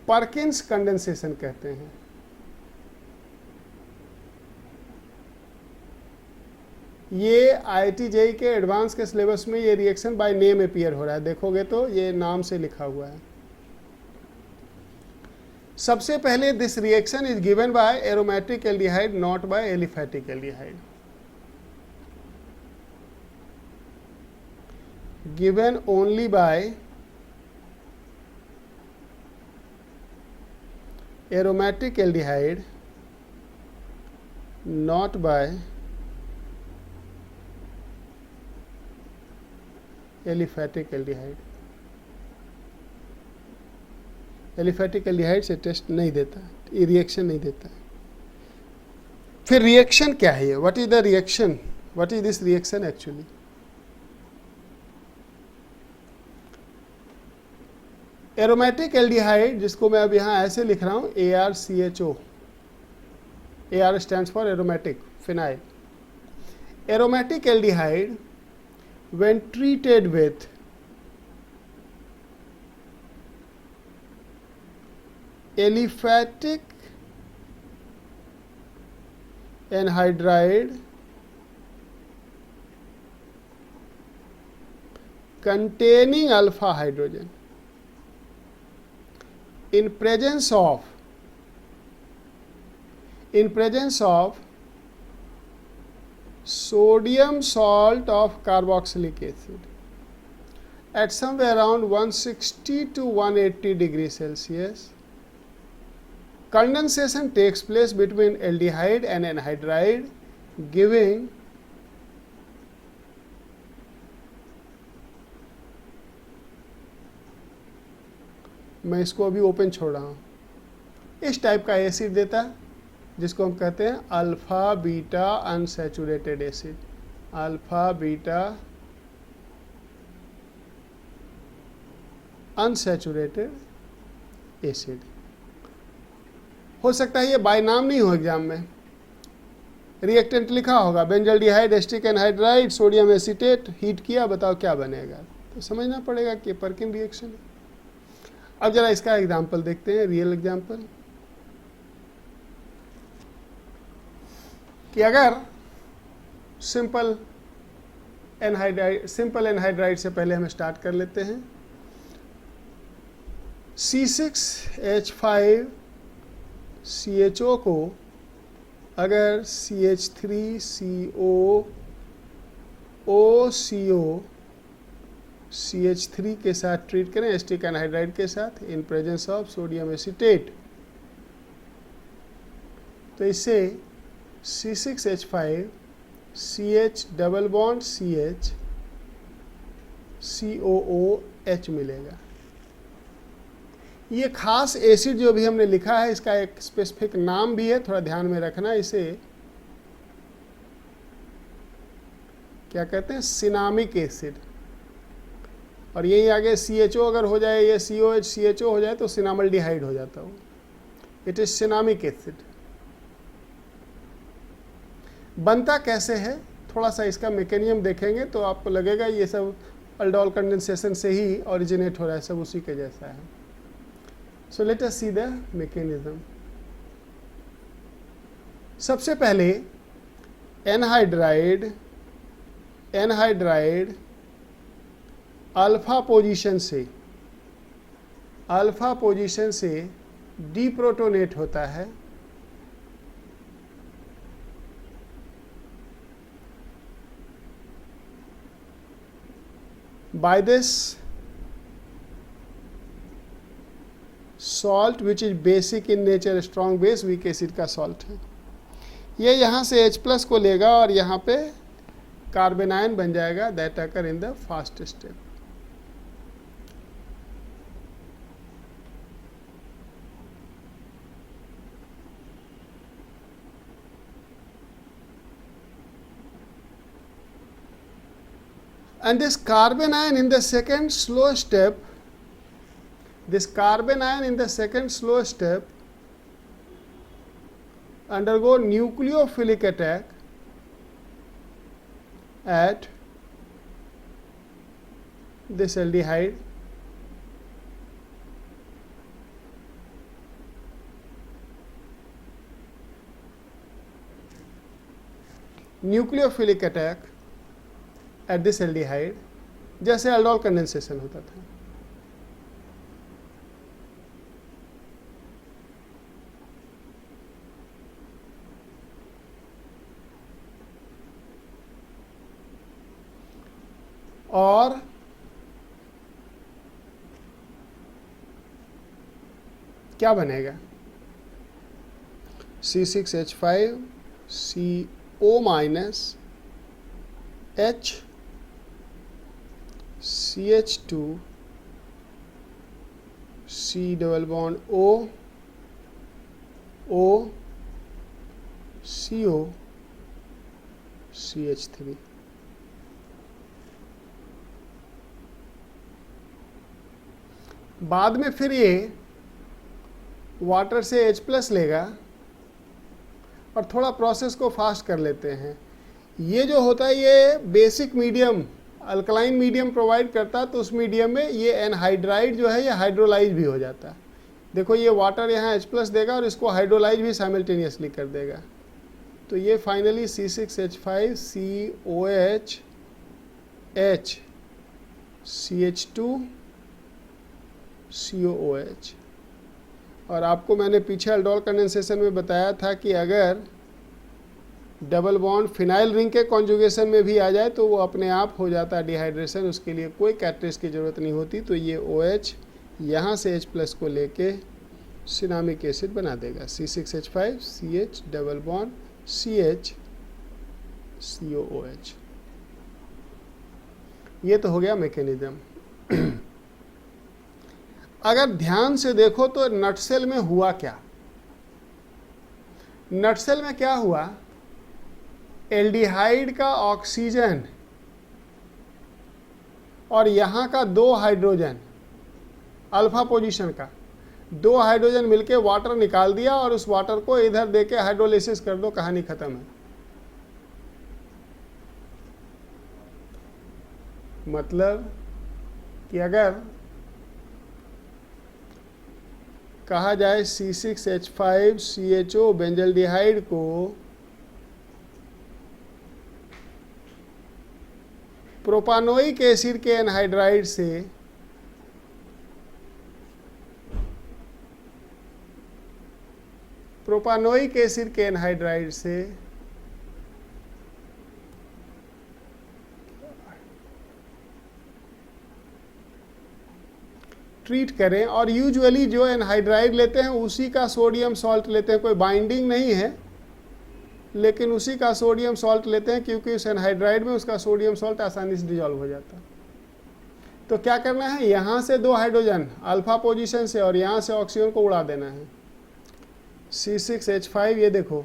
पर्किंस कंडेंसेशन कहते हैं। ये IIT JEE के एडवांस के सिलेबस में ये रिएक्शन बाय नेम अपीयर हो रहा है, देखोगे तो ये नाम से लिखा हुआ है। सबसे पहले this reaction is given by aromatic aldehyde, not by aliphatic aldehyde. Given only by aromatic aldehyde, not by aliphatic aldehyde. Aliphatic aldehyde से टेस्ट नहीं देता, ये रिएक्शन नहीं देता। फिर रिएक्शन क्या है ये, what is the reaction, what is this reaction actually? Aromatic aldehyde, जिसको मैं अब यहाँ ऐसे लिख रहा हूँ ArCHO, AR stands for aromatic, phenyl. Aromatic aldehyde when treated with aliphatic anhydride containing alpha hydrogen in presence of sodium salt of carboxylic acid at somewhere around 160 to 180 degrees Celsius. Condensation takes place between aldehyde and anhydride, giving मैं इसको अभी open छोड़ रहा हूँ, इस type का acid देता है, जिसको हम कहते हैं alpha beta unsaturated acid. Alpha beta unsaturated acid. हो सकता है ये बाय नाम नहीं हो एग्जाम में, रिएक्टेंट लिखा होगा benzaldehyde asterisk anhydride sodium acetate, heat किया, बताओ क्या बनेगा, तो समझना पड़ेगा कि पर्किन रिएक्शन है। अब जरा इसका एग्जाम्पल देखते हैं, रियल एग्जाम्पल, कि अगर सिंपल एनहाइड्राइड से पहले हम स्टार्ट कर लेते हैं। C6H5CHO को अगर CH3COOCH3 के साथ ट्रीट करें, एस्टिक एनहाइड्राइड के साथ, इन प्रेजेंस ऑफ सोडियम एसीटेट, तो इससे C6H5 CH double bond CH COOH मिलेगा। ये खास एसिड जो भी हमने लिखा है, इसका एक स्पेसिफिक नाम भी है, थोड़ा ध्यान में रखना। इसे क्या कहते हैं, सिनामिक एसिड। और यही आगे CHO अगर हो जाए, ये COH CHO हो जाए तो सिनामल्डिहाइड हो जाता हो। It is cinnamic acid. बनता कैसे है, थोड़ा सा इसका मैकेनिज्म देखेंगे तो आपको लगेगा ये सब अल्डोल कंडेंसेशन से ही ओरिजिनेट हो रहा है, सब उसी के जैसा है। So let us see the mechanism. सबसे पहले एनहाइड्राइड अल्फा पोजीशन से अल्फा पोजीशन से डीप्रोटोनेट होता है, by this salt which is basic in nature, strong base, weak acid का salt है। ये यहाँ से H प्लस को लेगा और यहाँ पे कार्बन आयन बन जाएगा, that occur in the first step. And this carbon ion in the second slow step, undergo nucleophilic attack at this aldehyde, nucleophilic attack at this aldehyde, जैसे aldol कंडेंसेशन होता था। और क्या बनेगा? C6H5CO minus H CH2 C double bond O O CO CH3। बाद में फिर ये वाटर से H प्लस लेगा और थोड़ा प्रोसेस को फास्ट कर लेते हैं। ये जो होता है ये basic medium, alkaline medium provide करता है, तो उस मीडियम में ये एनहाइड्राइड जो है ये हाइड्रोलाइज भी हो जाता है। देखो ये वाटर यहाँ H प्लस देगा और इसको हाइड्रोलाइज भी साइमल्टेनियसली कर देगा, तो ये finally C6H5COH H CH2 COOH। और आपको मैंने पीछे अल्डोल कंडेंसेशन में बताया था कि अगर डबल बॉन्ड फिनाइल रिंग के कॉन्जुगेशन में भी आ जाए तो वो अपने आप हो जाता है डिहाइड्रेशन, उसके लिए कोई कैटलिस्ट की ज़रूरत नहीं होती। तो ये OH यहाँ से H प्लस को लेके सिनामिक एसिड बना देगा, C6H5CH double bond CH COOH। ये तो हो गया मैकेनिज्म। अगर ध्यान से देखो तो नटसेल में हुआ क्या? नटसेल में क्या हुआ? एल्डिहाइड का ऑक्सीजन और यहाँ का 2 हाइड्रोजन, अल्फा पोजीशन का 2 हाइड्रोजन मिलके वाटर निकाल दिया और उस वाटर को इधर देके हाइड्रोलिसिस कर दो, कहानी खत्म है। मतलब कि अगर कहा जाए C6H5CHO बेंजल्डिहाइड को प्रोपानोइक एसिड के एनहाइड्राइड से ट्रीट करें, और यूजुअली जो एनहाइड्राइड लेते हैं उसी का सोडियम सॉल्ट लेते हैं, कोई बाइंडिंग नहीं है लेकिन उसी का सोडियम सॉल्ट लेते हैं क्योंकि उस एनहाइड्राइड में उसका सोडियम सॉल्ट आसानी से डिजॉल्व हो जाता है। तो क्या करना है, यहाँ से 2 हाइड्रोजन अल्फा पोजीशन से और यहाँ से ऑक्सीजन को उड़ा देना है। C6H5 ये देखो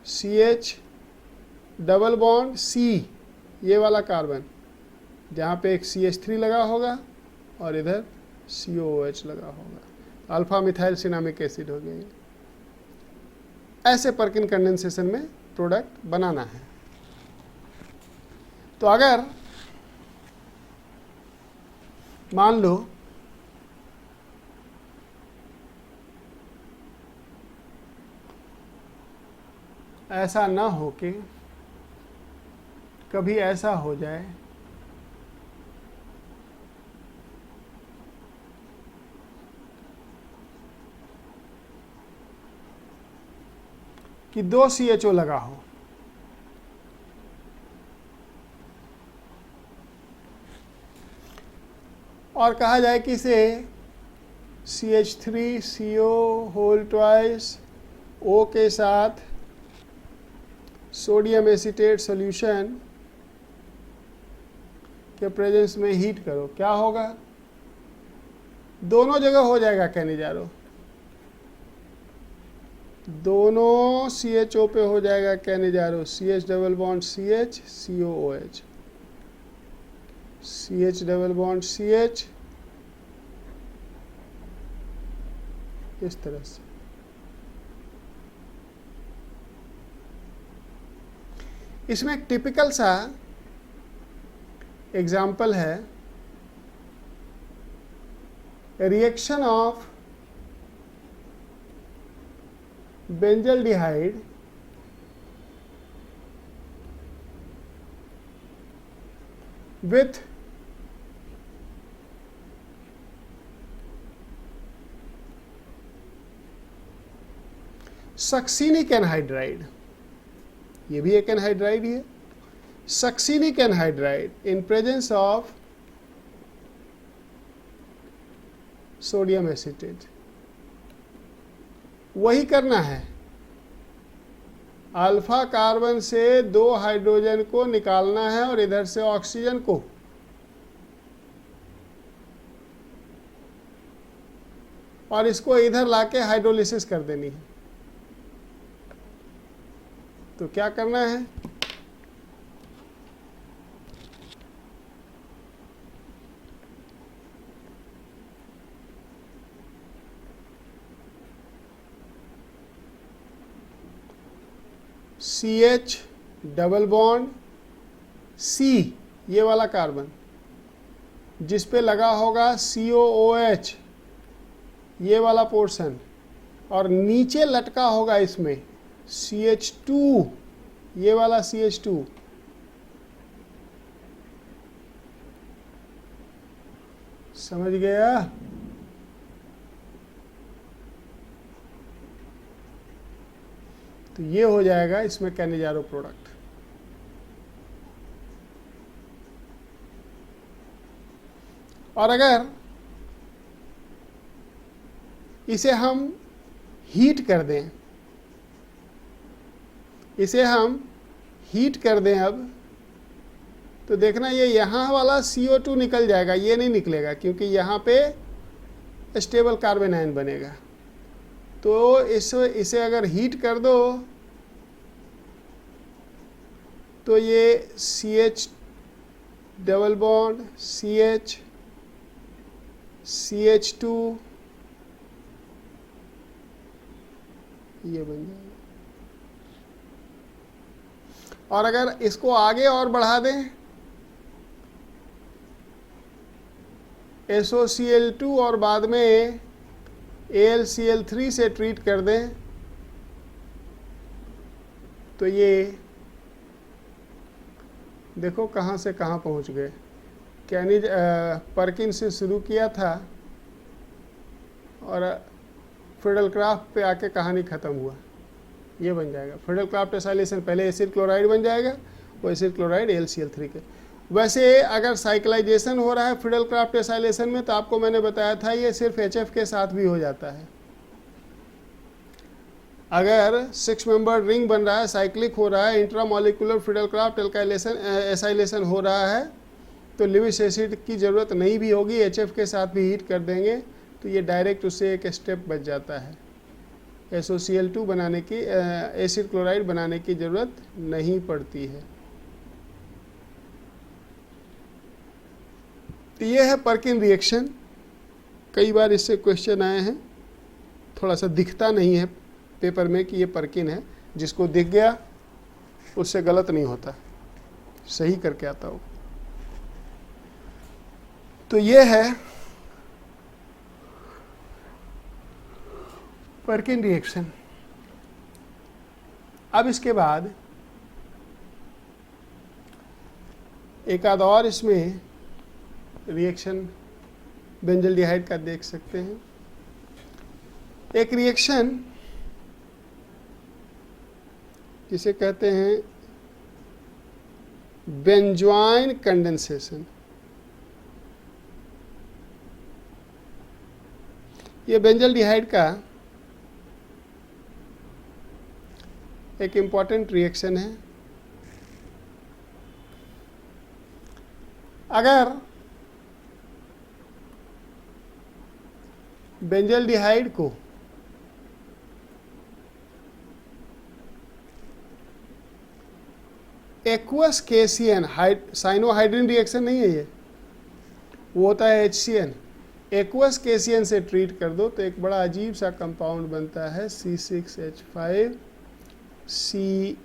CH डबल बॉन्ड C, ये वाला कार्बन जहाँ पे एक CH3 लगा होगा और इधर COOH लगा होगा, अल्फा मिथाइल सिनामिक एसिड हो गया। ऐसे पर्किन कंडेंसेशन में प्रोडक्ट बनाना है। तो अगर मान लो ऐसा ना हो कि कभी ऐसा हो जाए कि 2 CHO लगा हो, और कहा जाए कि इसे CH3CO होल ट्वाइस O के साथ सोडियम एसीटेट सॉल्यूशन के प्रेजेंस में हीट करो, क्या होगा? दोनों जगह हो जाएगा, कहने जा रहा हूं, दोनों CHO पे हो जाएगा, कहने जा रहा हूं। CH double bond CH COOH, CH double bond CH, इस तरह से। इसमें एक टिपिकल सा एग्जाम्पल है, reaction of benzaldehyde with succinic anhydride, ये भी एक एनहाइड्राइड ही है। Succinic anhydride in presence of sodium acetate, वही करना है। अल्फा कार्बन से 2 हाइड्रोजन को निकालना है और इधर से ऑक्सीजन को, और इसको इधर लाके हाइड्रोलिसिस कर देनी है। तो क्या करना है? CH डबल बॉन्ड C, ये वाला कार्बन जिस पे लगा होगा COOH, ये वाला पोर्शन, और नीचे लटका होगा इसमें CH2, ये वाला CH2, समझ गया? तो ये हो जाएगा इसमें कैनिजारो प्रोडक्ट। और अगर इसे हम हीट कर दें, इसे हम हीट कर दें अब, तो देखना ये यहाँ वाला CO2 निकल जाएगा, ये नहीं निकलेगा क्योंकि यहाँ पे स्टेबल कार्बन आयन बनेगा। तो इसे अगर हीट कर दो तो ये CH double bond CH CH2 ये बन जाएगा। और अगर इसको आगे और बढ़ा दें, SOCl2 और बाद में AlCl3 से ट्रीट कर दें, तो ये देखो कहाँ से कहाँ पहुँच गए। परकिन से शुरू किया था और फिडेलक्राफ्ट पे आके कहानी ख़त्म हुआ। ये बन जाएगा फिडेलक्राफ्ट एसाइलेशन, पहले एसिड क्लोराइड बन जाएगा, वो एसिड क्लोराइड AlCl3 के। वैसे अगर साइक्लाइजेशन हो रहा है फिडेलक्राफ्ट एसाइलेशन में, तो आपको मैंने बताया था ये सिर्फ HF के साथ भी हो जाता है। अगर 6 मेंबर रिंग बन रहा है, साइक्लिक हो रहा है, इंट्रामोलिकुलर फिडेलक्राफ्ट एसाइलेशन हो रहा है, तो लिविस एसिड की ज़रूरत नहीं भी होगी, HF के साथ भी हीट कर देंगे तो ये डायरेक्ट उससे एक स्टेप बच जाता है। SOCl2 बनाने की, एसिड क्लोराइड बनाने की ज़रूरत नहीं पड़ती है। तो ये है परकिन रिएक्शन। कई बार इससे क्वेश्चन आए हैं, थोड़ा सा दिखता नहीं है पेपर में कि ये परकिन है, जिसको दिख गया उससे गलत नहीं होता, सही करके आता हो। तो ये है परकिन रिएक्शन। अब इसके बाद एक आध और इसमें रिएक्शन बेंजल्डिहाइड का देख सकते हैं। एक रिएक्शन इसे कहते हैं बेंजोइन कंडेंसेशन। ये बेंजल्डिहाइड का एक इम्पॉर्टेंट रिएक्शन है। अगर बेंजल्डिहाइड को एक्वस केसियन, साइनोहाइड्रिन रिएक्शन नहीं है ये, वो होता है HCN, एक्वस केसियन से ट्रीट कर दो तो एक बड़ा अजीब सा कंपाउंड बनता है C6H5 CHOH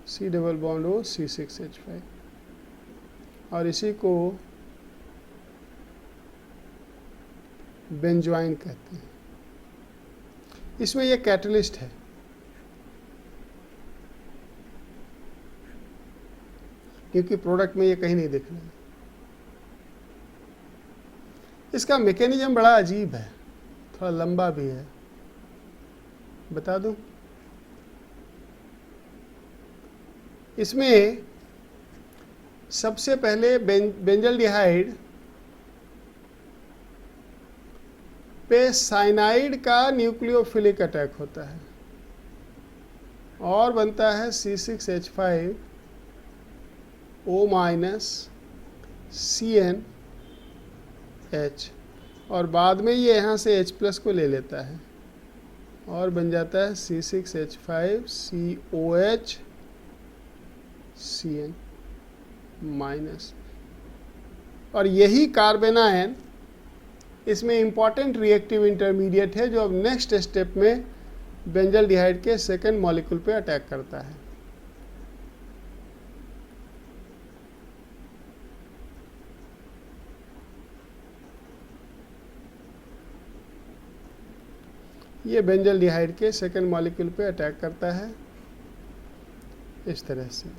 C double bond O C6H5, और इसी को बेंजोइन कहते हैं। इसमें यह कैटलिस्ट है। क्योंकि प्रोडक्ट में ये कहीं नहीं दिख रहा है। इसका मैकेनिज्म बड़ा अजीब है, थोड़ा लंबा भी है, बता दूं। इसमें सबसे पहले बेंजल्डिहाइड पे साइनाइड का न्यूक्लियोफिलिक अटैक होता है और बनता है C6H5 O- CnH, और बाद में ये यहाँ से H+ को ले लेता है और बन जाता है C6H5 COH Cn-, और यही कार्बेनायन इसमें इंपॉर्टेंट रिएक्टिव इंटरमीडिएट है जो अब नेक्स्ट स्टेप में बेंजल्डिहाइड के सेकेंड मॉलिक्यूल पे अटैक करता है। ये बेंजल्डिहाइड के सेकेंड मॉलिक्यूल पे अटैक करता है इस तरह से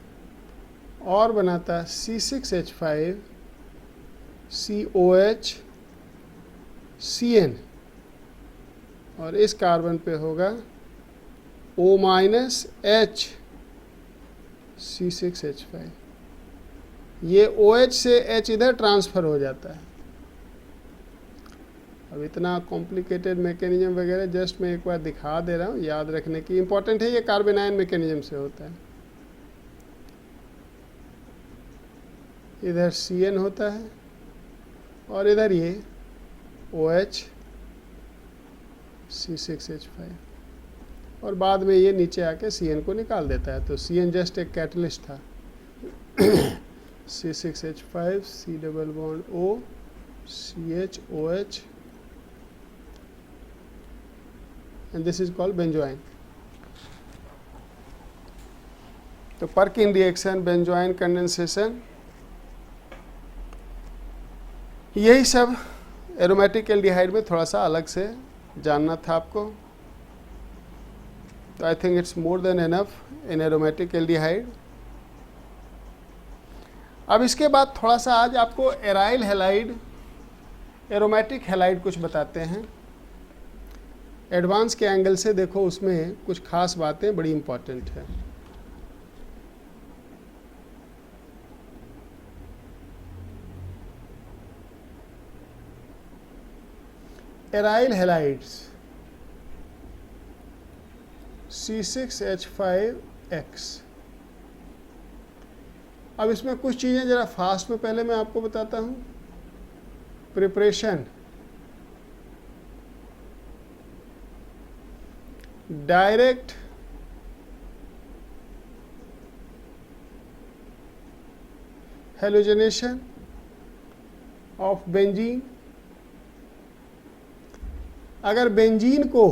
और बनाता है C6H5 COH Cn, और इस कार्बन पे होगा O- H C6H5। ये OH से H इधर ट्रांसफ़र हो जाता है। अब इतना कॉम्प्लिकेटेड मैकेनिज्म वगैरह जस्ट मैं एक बार दिखा दे रहा हूँ, याद रखने की इम्पोर्टेंट है। ये कार्बेनायन मैकेनिज्म से होता है। इधर Cn होता है और इधर ये OH C6H5, और बाद में ये नीचे आके Cn को निकाल देता है। तो Cn जस्ट एक कैटलिस्ट था। C6H5 C double bond O CHOH, and this is called benzoin. तो पर्किन रिएक्शन, बेंजोइन कंडेंसेशन, यही सब एरोमेटिक एल्डिहाइड में थोड़ा सा अलग से जानना था आपको। तो I think it's more than enough in aromatic aldehyde. अब इसके बाद थोड़ा सा आज आपको एराइल हैलाइड, एरोमेटिक हैलाइड कुछ बताते हैं। एडवांस के एंगल से देखो, उसमें कुछ खास बातें बड़ी इंपॉर्टेंट है। Aryl halides C6H5X। अब इसमें कुछ चीज़ें ज़रा फास्ट में पहले मैं आपको बताता हूँ। Preparation, direct halogenation of benzene. अगर बेंजीन को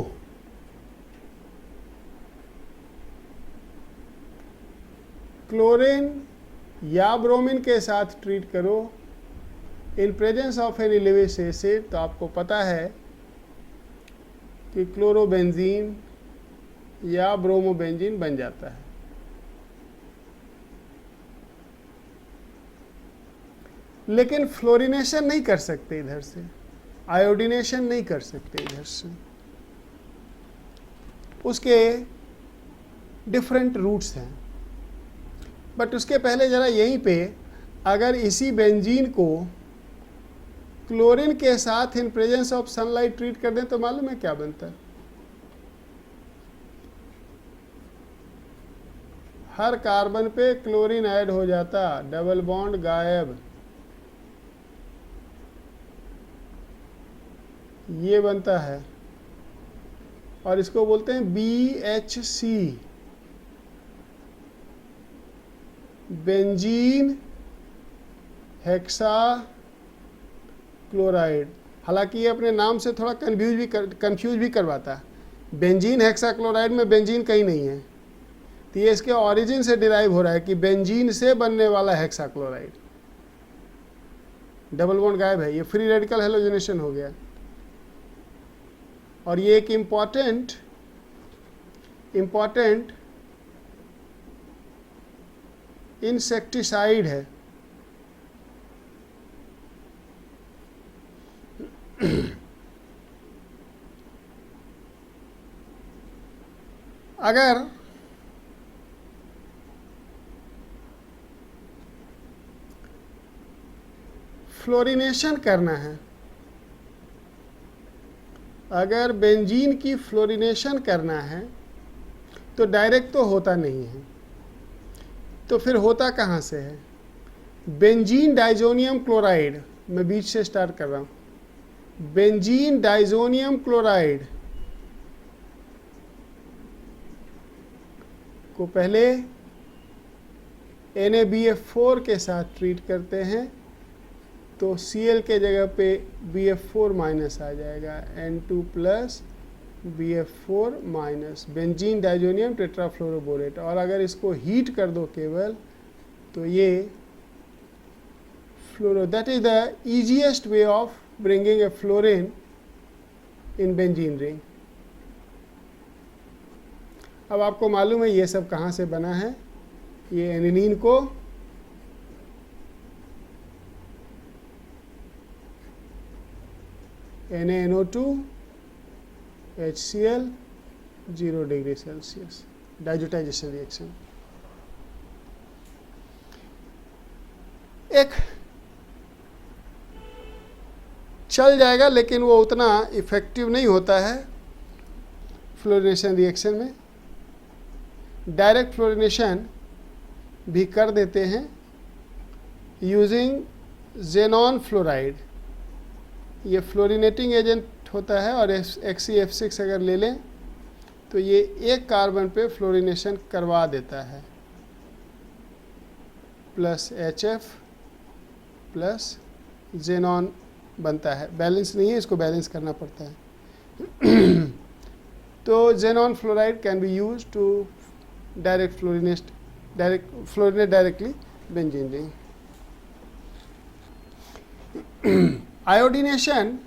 क्लोरीन या ब्रोमीन के साथ ट्रीट करो in presence of an Lewis acid, तो आपको पता है कि क्लोरोबेंजीन या ब्रोमोबेंजीन बन जाता है। लेकिन फ्लोरिनेशन नहीं कर सकते इधर से, आयोडीनेशन नहीं कर सकते इधर से, उसके डिफरेंट रूट्स हैं। बट उसके पहले ज़रा यहीं पे अगर इसी बेंजीन को क्लोरीन के साथ इन प्रेजेंस ऑफ सनलाइट ट्रीट कर दें तो मालूम है क्या बनता है? हर कार्बन पे क्लोरीन ऐड हो जाता, डबल बॉन्ड गायब। ये बनता है और इसको बोलते हैं BHC, बेंजीन हेक्सा क्लोराइड। हालांकि ये अपने नाम से थोड़ा कंफ्यूज भी करवाता है। बेंजीन हेक्सा क्लोराइड में बेंजीन कहीं नहीं है, तो ये इसके ऑरिजिन से डिराइव हो रहा है कि बेंजीन से बनने वाला हेक्सा क्लोराइड। डबल बॉन्ड गायब है, ये फ्री रेडिकल हेलोजनेशन हो गया। और ये एक इम्पॉर्टेंट इंसेक्टिसाइड है। अगर फ्लोरिनेशन करना है, अगर बेंजीन की फ्लोरिनेशन करना है तो डायरेक्ट तो होता नहीं है, तो फिर होता कहाँ से है? बेंजीन डाइजोनियम क्लोराइड, मैं बीच से स्टार्ट कर रहा हूँ। बेंजीन डाइजोनियम क्लोराइड को पहले NaBF4 के साथ ट्रीट करते हैं तो Cl के जगह पे BF4 माइनस आ जाएगा, N2 plus BF4 minus, benzene diazonium tetrafluoroborate. और अगर इसको हीट कर दो केवल तो ये fluoro, that is the easiest way of bringing a fluorine in benzene ring. अब आपको मालूम है ये सब कहाँ से बना है? ये एनिलीन को NaNO2 HCl 0 degree Celsius diazotization reaction. एक चल जाएगा लेकिन वो उतना इफेक्टिव नहीं होता है फ्लोरिनेशन रिएक्शन में। डायरेक्ट फ्लोरिनेशन भी कर देते हैं यूजिंग जेनॉन फ्लोराइड। ये फ्लोरिनेटिंग एजेंट होता है और XeF6 अगर ले लें तो ये एक कार्बन पे फ्लोरिनेशन करवा देता है, प्लस HF प्लस जेनॉन बनता है। बैलेंस नहीं है, इसको बैलेंस करना पड़ता है। तो xenon fluoride can be use to direct fluorinate directly benzene ring. Iodination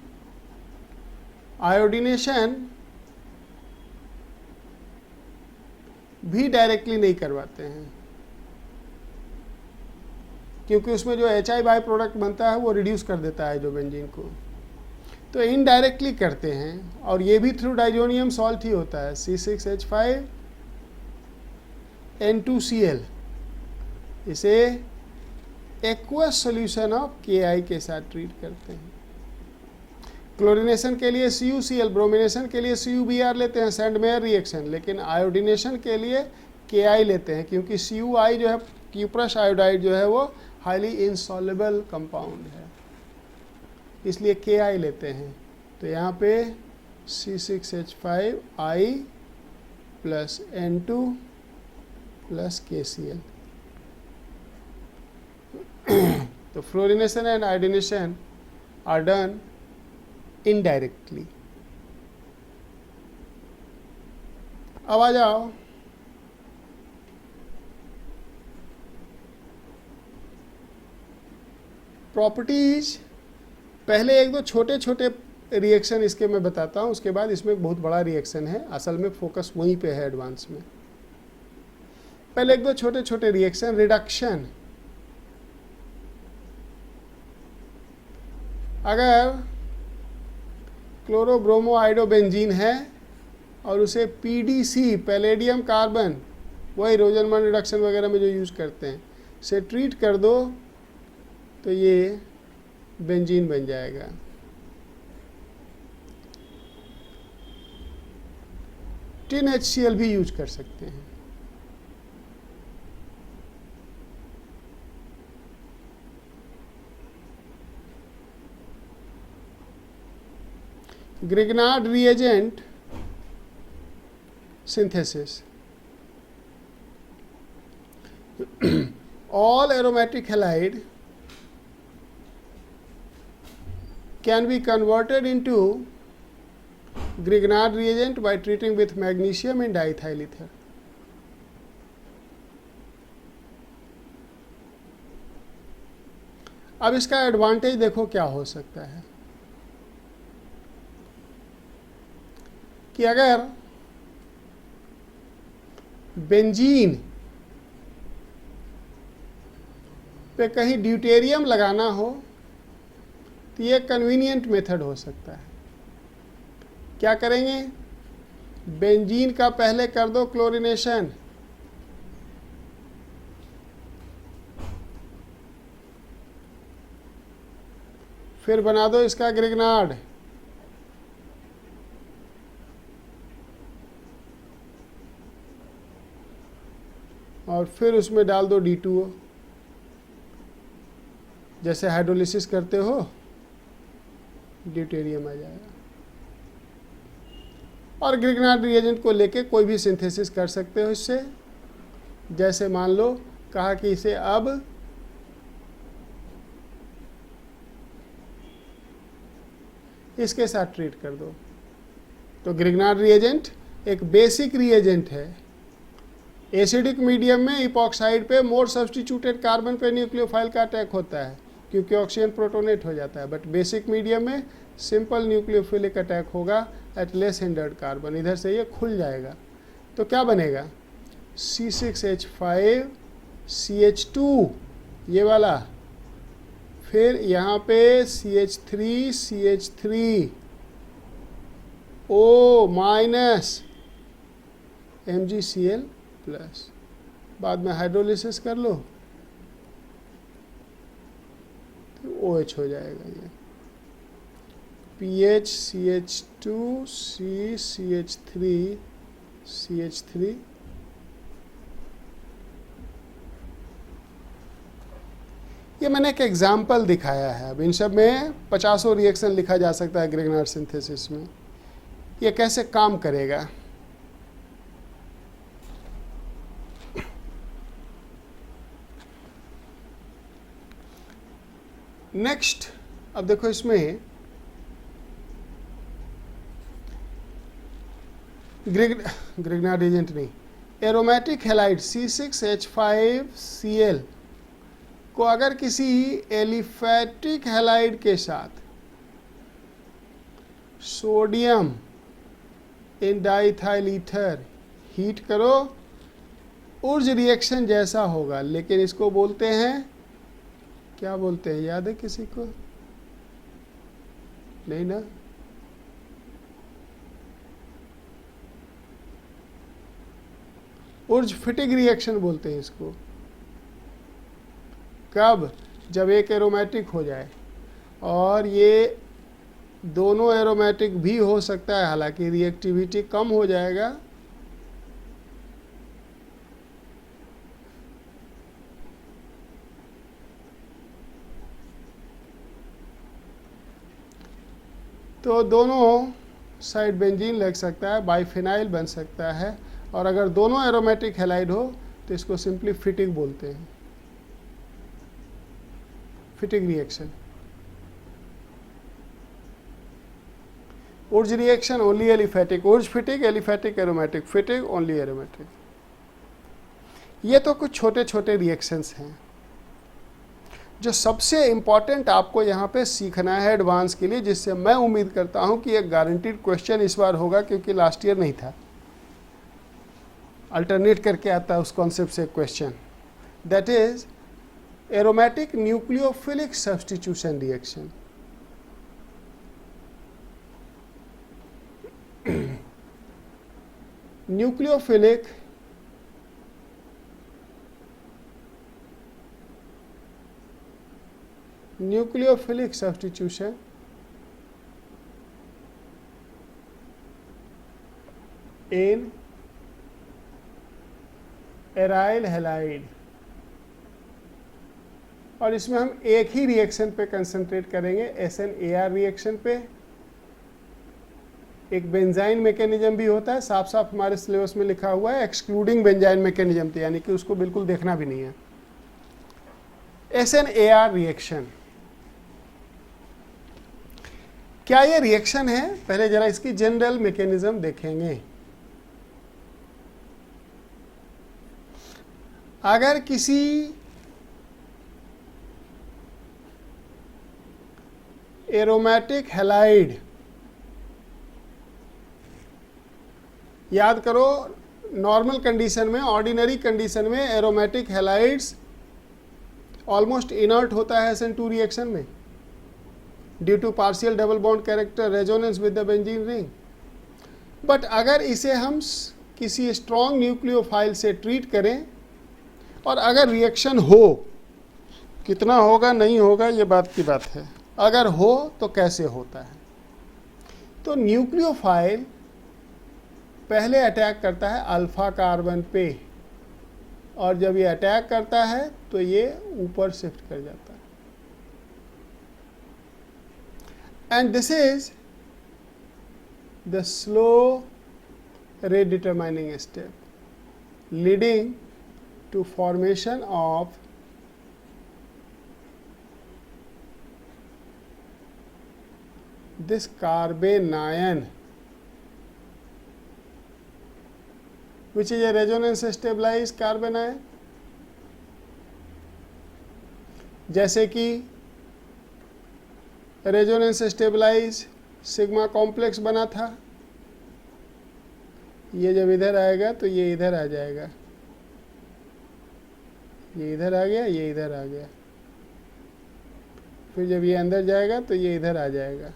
भी डायरेक्टली नहीं करवाते हैं क्योंकि उसमें जो HI बाई प्रोडक्ट बनता है वो रिड्यूस कर देता है जो बेंजीन को, तो इनडायरेक्टली करते हैं। और ये भी थ्रू डाइजोनियम सॉल्ट ही होता है, C6H5 N2Cl। इसे एक्वस सॉल्यूशन ऑफ KI के साथ ट्रीट करते हैं। क्लोरिनेशन के लिए CuCl, ब्रोमिनेशन के लिए CuBr लेते हैं, सैंडमेयर रिएक्शन। लेकिन आयोडीनेशन के लिए KI लेते हैं क्योंकि CuI जो है, क्यूप्रस आयोडाइड जो है, वो हाईली इनसॉल्युबल कंपाउंड है, इसलिए KI लेते हैं। तो यहाँ पे C6H5I plus N2 plus KCl। तो fluorination and iodination are done indirectly. अब आ जाओ प्रॉपर्टीज। पहले एक दो छोटे छोटे रिएक्शन इसके मैं बताता हूँ, उसके बाद इसमें एक बहुत बड़ा रिएक्शन है, असल में फोकस वहीं पे है एडवांस में। पहले एक दो छोटे छोटे रिएक्शन। रिडक्शन, अगर क्लोरोब्रोमो आइडोबेंजीन है और उसे पीडीसी पैलेडियम कार्बन, वही रोजनमैन रिडक्शन वगैरह में जो यूज करते हैं, से ट्रीट कर दो तो ये बेंजीन बन जाएगा। टिन HCl भी यूज कर सकते हैं। Grignard reagent synthesis. All aromatic halide can be converted into Grignard reagent by treating with magnesium and diethyl ether. अब इसका एडवांटेज देखो क्या हो सकता है कि अगर बेंजीन पे कहीं ड्यूटेरियम लगाना हो तो ये कन्वीनियंट मेथड हो सकता है। क्या करेंगे, बेंजीन का पहले कर दो क्लोरीनेशन, फिर बना दो इसका ग्रिग्नार्ड, और फिर उसमें डाल दो D2O, जैसे हाइड्रोलिसिस करते हो ड्यूटेरियम आ जाएगा। और ग्रिग्नार्ड रिएजेंट को लेके कोई भी सिंथेसिस कर सकते हो इससे, जैसे मान लो कहा कि इसे अब इसके साथ ट्रीट कर दो, तो ग्रिग्नार्ड रिएजेंट एक बेसिक रिएजेंट है। एसिडिक मीडियम में इपॉक्साइड पे मोर सब्स्टिट्यूटेड कार्बन पे न्यूक्लियोफाइल का अटैक होता है क्योंकि ऑक्सीजन प्रोटोनेट हो जाता है, बट बेसिक मीडियम में सिंपल न्यूक्लियोफिलिक अटैक होगा एट लेस हिंडर्ड कार्बन, इधर से ये खुल जाएगा। तो क्या बनेगा, C6H5CH2 ये वाला, फिर यहाँ पे CH3CH3O माइनस MgCl प्लस, बाद में हाइड्रोलिसिस कर लो तो OH हो जाएगा ये, PH CH2 CH3 CH3 ये मैंने एक एग्जाम्पल दिखाया है। अब इन सब में 50 रिएक्शन लिखा जा सकता है ग्रिग्नार्ड सिंथेसिस में। ये कैसे काम करेगा, नेक्स्ट अब देखो इसमें ग्रिग्नार्ड एजेंट नहीं, एरोमेटिक हैलाइड C6H5Cl को अगर किसी एलिफैटिक हैलाइड के साथ सोडियम इन डाइथाइल ईथर हीट करो, उर्ज रिएक्शन जैसा होगा, लेकिन इसको बोलते हैं, क्या बोलते हैं, याद है किसी को? नहीं ना, उर्ज फिटिंग रिएक्शन बोलते हैं इसको। कब, जब एक एरोमेटिक हो जाए, और ये दोनों एरोमेटिक भी हो सकता है, हालांकि रिएक्टिविटी कम हो जाएगा, तो दोनों साइड बेंजीन लग सकता है, बाइफिनाइल बन सकता है, और अगर दोनों एरोमेटिक हैलाइड हो तो इसको सिंपली फिटिंग बोलते हैं, Fittig reaction. Wurtz reaction only aliphatic, Wurtz Fittig, aliphatic aromatic, Fittig only aromatic. ये तो कुछ छोटे छोटे रिएक्शंस हैं। जो सबसे इम्पॉर्टेंट आपको यहाँ पे सीखना है एडवांस के लिए, जिससे मैं उम्मीद करता हूँ कि एक गारंटीड क्वेश्चन इस बार होगा, क्योंकि लास्ट ईयर नहीं था, अल्टरनेट करके आता है उस कॉन्सेप्ट से question, that is aromatic nucleophilic substitution reaction. Nucleophilic substitution in aryl halide, और इसमें हम एक ही रिएक्शन पे कंसंट्रेट करेंगे, SNAR रिएक्शन पे। एक बेंजाइन मैकेनिज्म भी होता है, साफ साफ हमारे सिलेबस में लिखा हुआ है एक्सक्लूडिंग बेंजाइन मैकेनिज्म, तो यानी कि उसको बिल्कुल देखना भी नहीं है। SNAR रिएक्शन, क्या ये रिएक्शन है? पहले जरा इसकी जनरल मैकेनिज्म देखेंगे। अगर किसी एरोमेटिक हैलाइड, याद करो नॉर्मल कंडीशन में, ऑर्डिनरी कंडीशन में एरोमेटिक हैलाइड्स ऑलमोस्ट इनर्ट होता है SN2 रिएक्शन में due to partial double bond character resonance with the benzene ring. But अगर इसे हम किसी स्ट्रॉन्ग न्यूक्लियोफाइल से ट्रीट करें और अगर रिएक्शन हो, कितना होगा नहीं होगा ये बात की बात है, अगर हो तो कैसे होता है? तो न्यूक्लियोफाइल पहले अटैक करता है अल्फा कार्बन पे, और जब ये अटैक करता है तो ये ऊपर शिफ्ट कर जाता है। And this is the slow redetermining step leading to formation of this carbanion, which is a resonance stabilized carbanion। जैसे कि रेजोनेंस स्टेबलाइज सिग्मा कॉम्प्लेक्स बना था, ये जब इधर आएगा तो ये इधर आ जाएगा, ये इधर आ गया, ये इधर आ गया, फिर जब ये अंदर जाएगा तो ये इधर आ जाएगा।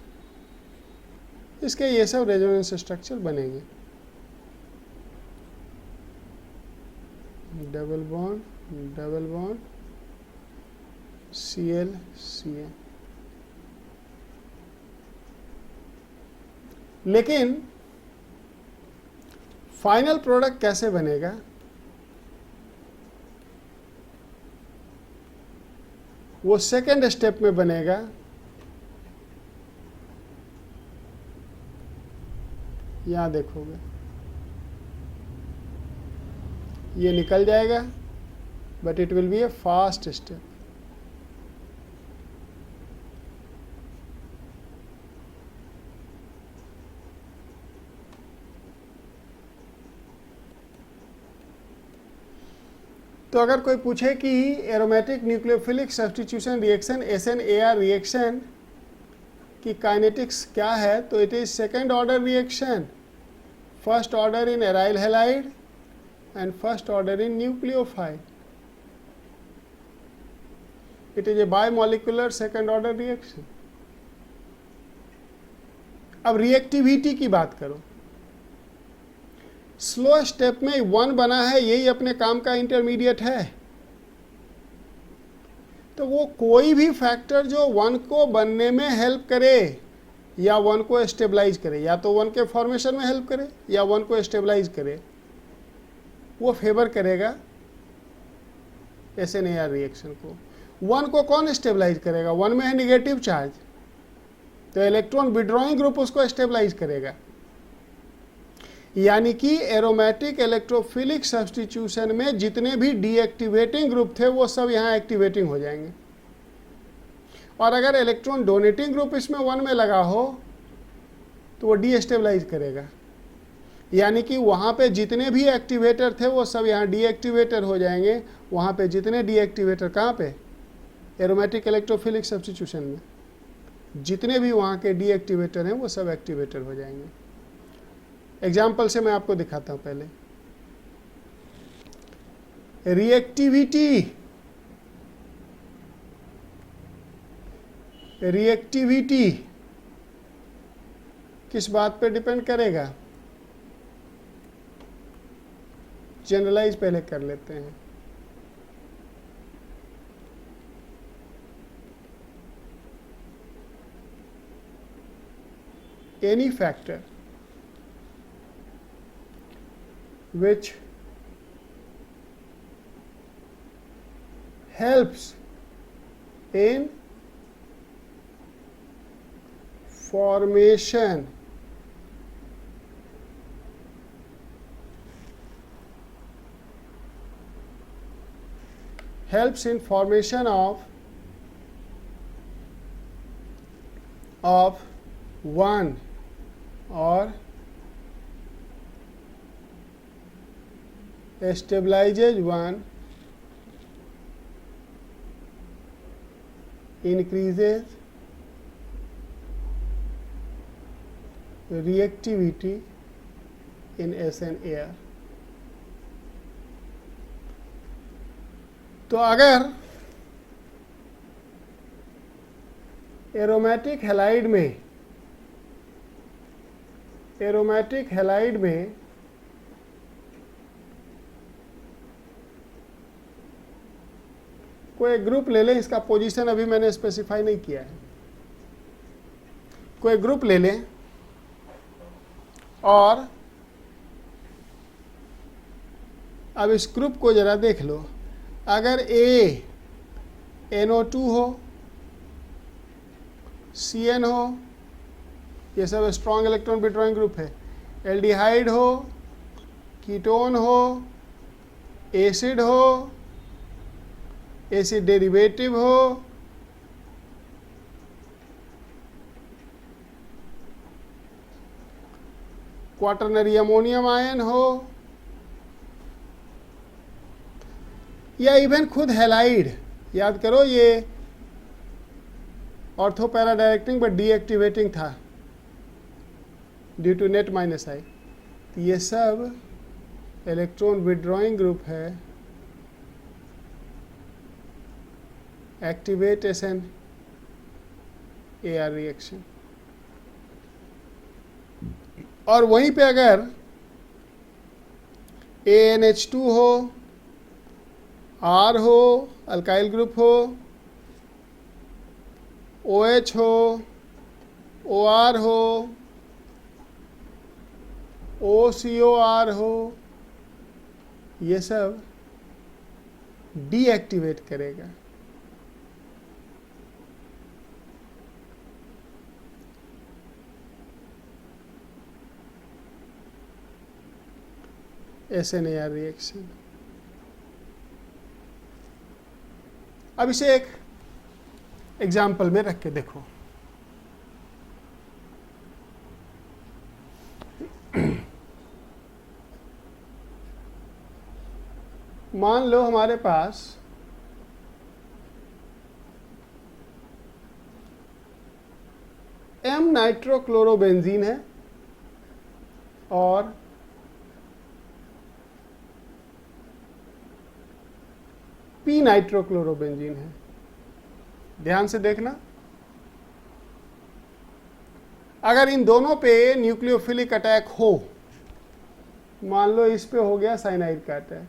इसके ये सब रेजोनेंस स्ट्रक्चर बनेंगे। Double bond Cl Cn। लेकिन फाइनल प्रोडक्ट कैसे बनेगा? वो सेकेंड स्टेप में बनेगा। यहां देखोगे ये निकल जाएगा, but it will be a fast step. तो अगर कोई पूछे कि aromatic nucleophilic substitution reaction SNAR reaction की काइनेटिक्स क्या है, तो it is second order reaction, first order in aryl halide and first order in nucleophile. It is a bimolecular second order reaction. अब रिएक्टिविटी की बात करो, स्लो स्टेप में 1 बना है, यही अपने काम का इंटरमीडिएट है। तो वो कोई भी फैक्टर जो 1 को बनने में हेल्प करे या 1 को स्टेबलाइज करे, या तो 1 के फॉर्मेशन में हेल्प करे या 1 को स्टेबलाइज करे, वो फेवर करेगा SNAR रिएक्शन को। 1 को कौन स्टेबलाइज करेगा? 1 में है निगेटिव चार्ज, तो इलेक्ट्रॉन विड्रॉइंग ग्रुप उसको स्टेबलाइज करेगा। यानी कि एरोमेटिक इलेक्ट्रोफिलिक सब्स्टिट्यूशन में जितने भी डीएक्टिवेटिंग ग्रुप थे वो सब यहाँ एक्टिवेटिंग हो जाएंगे, और अगर इलेक्ट्रॉन डोनेटिंग ग्रुप इसमें 1 में लगा हो तो वो डीस्टेबलाइज करेगा। यानी कि वहाँ पे जितने भी एक्टिवेटर थे वो सब यहाँ डीएक्टिवेटर हो जाएंगे। वहाँ पे जितने डीएक्टिवेटर कहाँ पे? एरोमेटिक इलेक्ट्रोफिलिक सब्स्टिट्यूशन में जितने भी वहाँ के डीएक्टिवेटर हैं वो सब एक्टिवेटर हो जाएंगे। एग्जाम्पल से मैं आपको दिखाता हूं। पहले रिएक्टिविटी किस बात पे डिपेंड करेगा? जनरलाइज पहले कर लेते हैं। Any factor which helps in formation of one or stabilizes one, increases reactivity in SN_AR। तो अगर एरोमेटिक हैलाइड में कोई ग्रुप ले लें, इसका पोजीशन अभी मैंने स्पेसिफाई नहीं किया है, कोई ग्रुप ले लें और अब इस ग्रुप को जरा देख लो। अगर A NO2 हो, CN हो, ये सब स्ट्रॉन्ग इलेक्ट्रॉन विड्रॉइंग ग्रुप है, एल्डिहाइड हो, कीटोन हो, एसिड हो, एसिड डेरिवेटिव हो, क्वाटरनरी अमोनियम आयन हो, या इवन खुद हैलाइड। याद करो ये ortho para directing but deactivating था ड्यू टू नेट माइनस आई। तो ये सब इलेक्ट्रॉन विड्रॉइंग ग्रुप है, एक्टिवेट SN_AR रिएक्शन। और वहीं पे अगर ANH2 हो, R हो, अल्काइल ग्रुप हो, OH हो, OR हो, OCOR हो, ये सब डीएक्टिवेट करेगा। SN_AR reaction. अब इसे एक एग्जाम्पल में रख के देखो। मान लो हमारे पास M नाइट्रोक्लोरोबेंजीन है और P नाइट्रोक्लोरोबेंजीन है। ध्यान से देखना, अगर इन दोनों पे न्यूक्लियोफिलिक अटैक हो, मान लो इस पे हो गया साइनाइड का अटैक,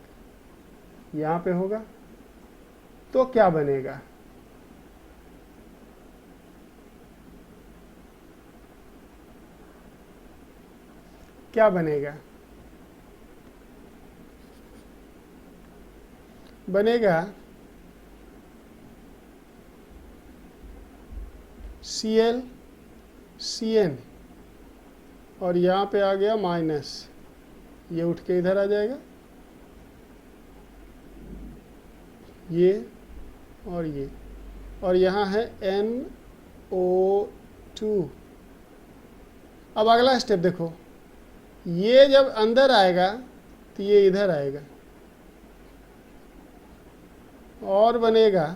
यहां पे होगा, तो क्या बनेगा? क्या बनेगा? बनेगा Cl CN और यहाँ पे आ गया माइनस, ये उठ के इधर आ जाएगा, ये और यहाँ है NO2। अब अगला स्टेप देखो, ये जब अंदर आएगा तो ये इधर आएगा और बनेगा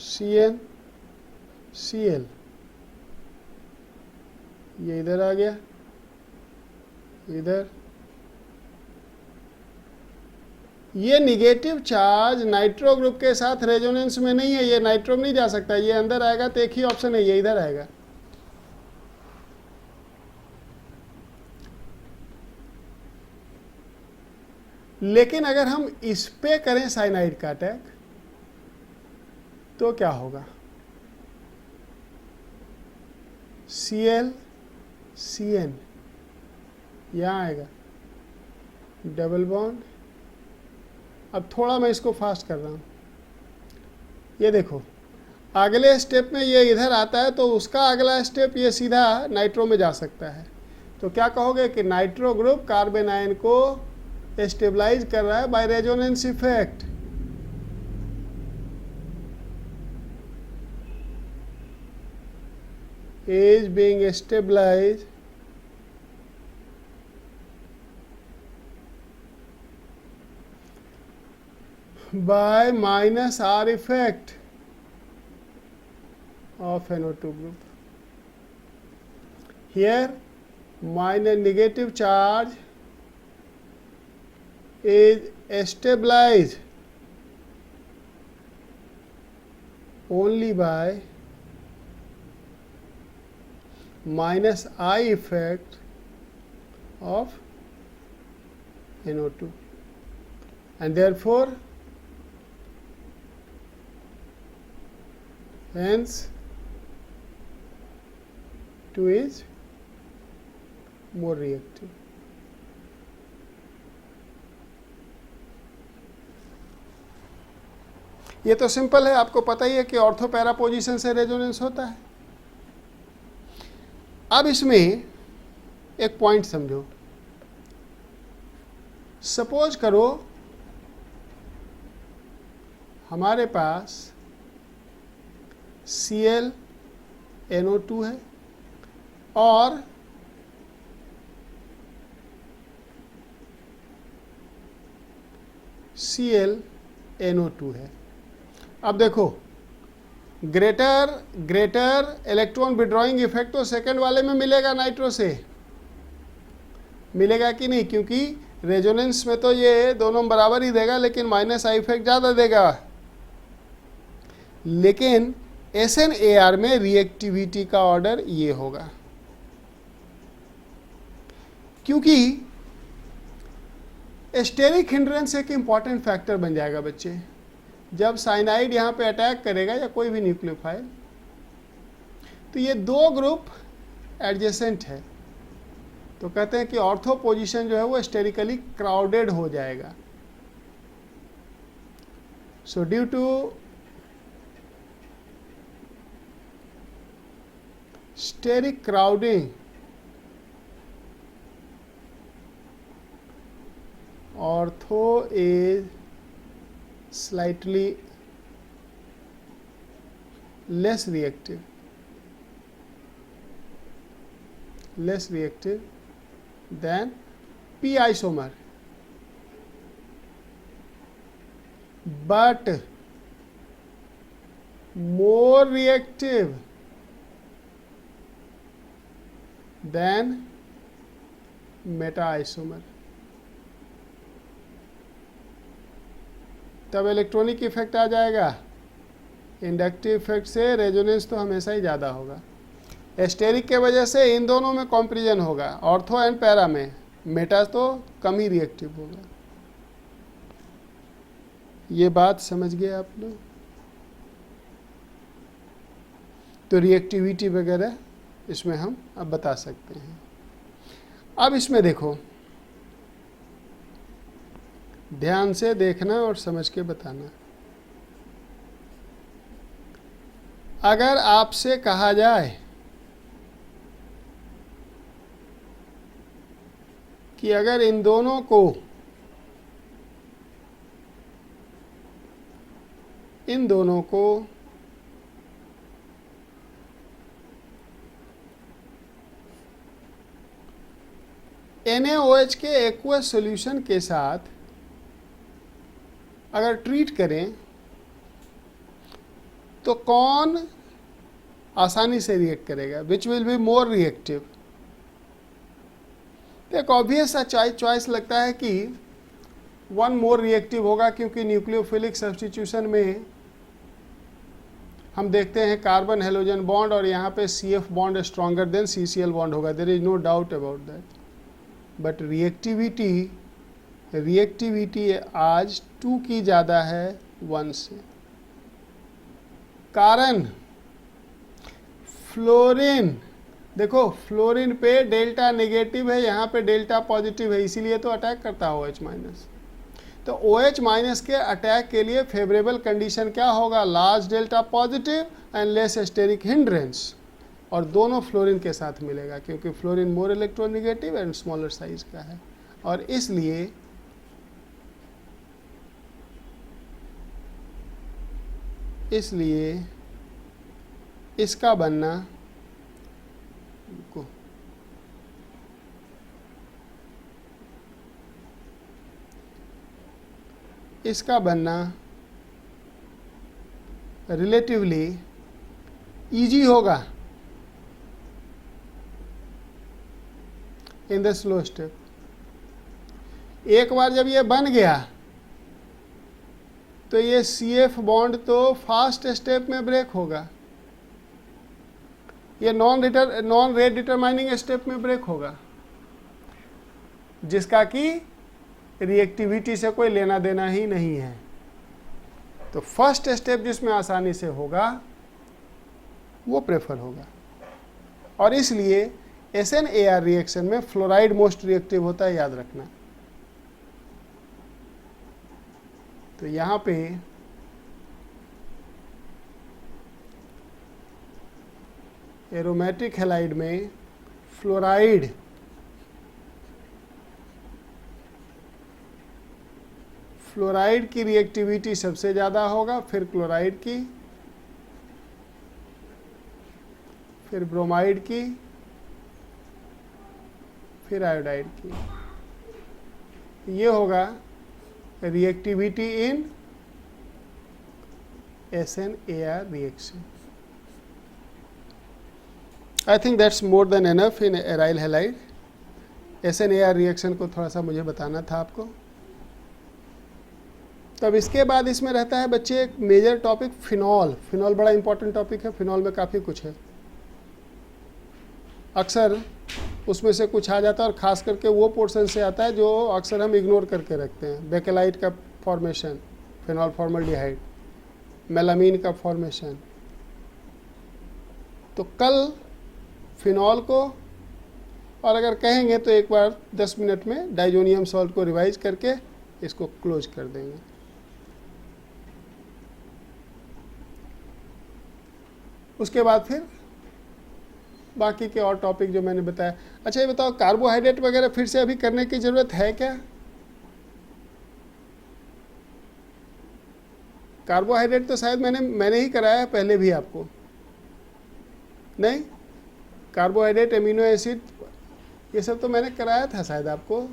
CN Cl, ये इधर आ गया, इधर। ये निगेटिव चार्ज नाइट्रो ग्रुप के साथ रेजोनेंस में नहीं है, ये नाइट्रो में नहीं जा सकता, ये अंदर आएगा तो एक ही ऑप्शन है, ये इधर आएगा। लेकिन अगर हम इस पे करें साइनाइड का अटैक तो क्या होगा? Cl CN यहाँ आएगा, डबल बॉन्ड। अब थोड़ा मैं इसको फास्ट कर रहा हूँ, ये देखो अगले स्टेप में ये इधर आता है तो उसका अगला स्टेप ये सीधा नाइट्रो में जा सकता है। तो क्या कहोगे कि नाइट्रो ग्रुप कार्बन आयन को स्टेबलाइज कर रहा है by resonance effect. is being stabilized by minus R effect of NO2 group. Here minus negative charge is stabilized only by minus I effect of NO2, and therefore hence 2 is more reactive. ये तो simple है, आपको पता ही है कि ortho para position से resonance होता है। अब इसमें एक पॉइंट समझो, सपोज करो हमारे पास Cl NO2 है और Cl NO2 है। अब देखो ग्रेटर इलेक्ट्रॉन विड्रॉइंग इफेक्ट तो सेकंड वाले में मिलेगा, नाइट्रो से मिलेगा कि नहीं? क्योंकि रेजोनेंस में तो ये दोनों बराबर ही देगा, लेकिन माइनस आई इफेक्ट ज़्यादा देगा। लेकिन SnAr में रिएक्टिविटी का ऑर्डर ये होगा, क्योंकि स्टेरिक हिंड्रेंस एक इंपॉर्टेंट फैक्टर बन जाएगा बच्चे। जब साइनाइड यहाँ पे अटैक करेगा या कोई भी न्यूक्लियोफाइल, तो ये दो ग्रुप एडजेसेंट है, तो कहते हैं कि ऑर्थो पोजीशन जो है वो स्टेरिकली क्राउडेड हो जाएगा। So due to steric crowding, ortho is slightly less reactive than p isomer, but more reactive than Meta isomer. तब इलेक्ट्रॉनिक इफेक्ट आ जाएगा, इंडक्टिव इफेक्ट से रेजोनेंस तो हमेशा ही ज़्यादा होगा। एस्टेरिक के वजह से इन दोनों में कंपैरिजन होगा, ऑर्थो एंड पैरा में। मेटा तो कम ही रिएक्टिव होगा। ये बात समझ गए आप लोग? तो रिएक्टिविटी वगैरह इसमें हम अब बता सकते हैं। अब इसमें देखो, ध्यान से देखना और समझ के बताना। अगर आपसे कहा जाए कि अगर इन दोनों को NaOH के एक्वस सॉल्यूशन के साथ अगर ट्रीट करें तो कौन आसानी से रिएक्ट करेगा? Which will be more reactive? एक ऑब्वियस सा चॉइस लगता है कि वन मोर रिएक्टिव होगा, क्योंकि न्यूक्लियोफिलिक सब्स्टिट्यूशन में हम देखते हैं कार्बन हेलोजन बॉन्ड और यहाँ पे CF bond stronger than CCl bond होगा। There is no doubt about that. But reactivity reactivity आज 2 की ज़्यादा है 1 से। कारण फ्लोरीन, देखो फ्लोरीन पे डेल्टा नेगेटिव है, यहाँ पे डेल्टा पॉजिटिव है, इसीलिए तो अटैक करता है OH माइनस। तो OH माइनस के अटैक के लिए फेवरेबल कंडीशन क्या होगा? Large delta positive and less steric hindrance, और दोनों फ्लोरीन के साथ मिलेगा क्योंकि fluorine more electronegative and smaller size का है। और इसलिए इसका बनना रिलेटिवली इजी होगा इन द स्लो स्टेप। एक बार जब ये बन गया तो ये CF बॉन्ड तो फास्ट स्टेप में ब्रेक होगा, ये नॉन रेट डिटरमाइनिंग स्टेप में ब्रेक होगा, जिसका कि रिएक्टिविटी से कोई लेना देना ही नहीं है। तो फर्स्ट स्टेप जिसमें आसानी से होगा वो प्रेफर होगा। और इसलिए SNAR रिएक्शन में फ्लोराइड मोस्ट रिएक्टिव होता है, याद रखना। तो यहाँ पे एरोमेटिक हैलाइड में फ्लोराइड की रिएक्टिविटी सबसे ज़्यादा होगा, फिर क्लोराइड की, फिर ब्रोमाइड की, फिर आयोडाइड की। ये होगा reactivity in SNAR reaction. I think that's more than enough in aryl halide. SNAR reaction को थोड़ा सा मुझे बताना था आपको। तब इसके बाद इसमें रहता है बच्चे एक मेजर टॉपिक फिनॉल। फिनॉल बड़ा इंपॉर्टेंट टॉपिक है। फिनॉल में काफ़ी कुछ है, अक्सर उसमें से कुछ आ जाता है, और ख़ास करके वो पोर्शन से आता है जो अक्सर हम इग्नोर करके रखते हैं। बेकेलाइट का फॉर्मेशन, फिनॉल फॉर्मल्डिहाइड, मेलामीन का फॉर्मेशन। तो कल फिनॉल को, और अगर कहेंगे तो एक बार 10 मिनट में डाइजोनियम सॉल्ट को रिवाइज करके इसको क्लोज कर देंगे। उसके बाद फिर बाकी के और टॉपिक जो मैंने बताया। अच्छा ये बताओ, कार्बोहाइड्रेट वगैरह फिर से अभी करने की ज़रूरत है क्या? कार्बोहाइड्रेट तो शायद मैंने ही कराया है पहले भी आपको, नहीं? कार्बोहाइड्रेट, एमिनो एसिड, ये सब तो मैंने कराया था शायद आपको।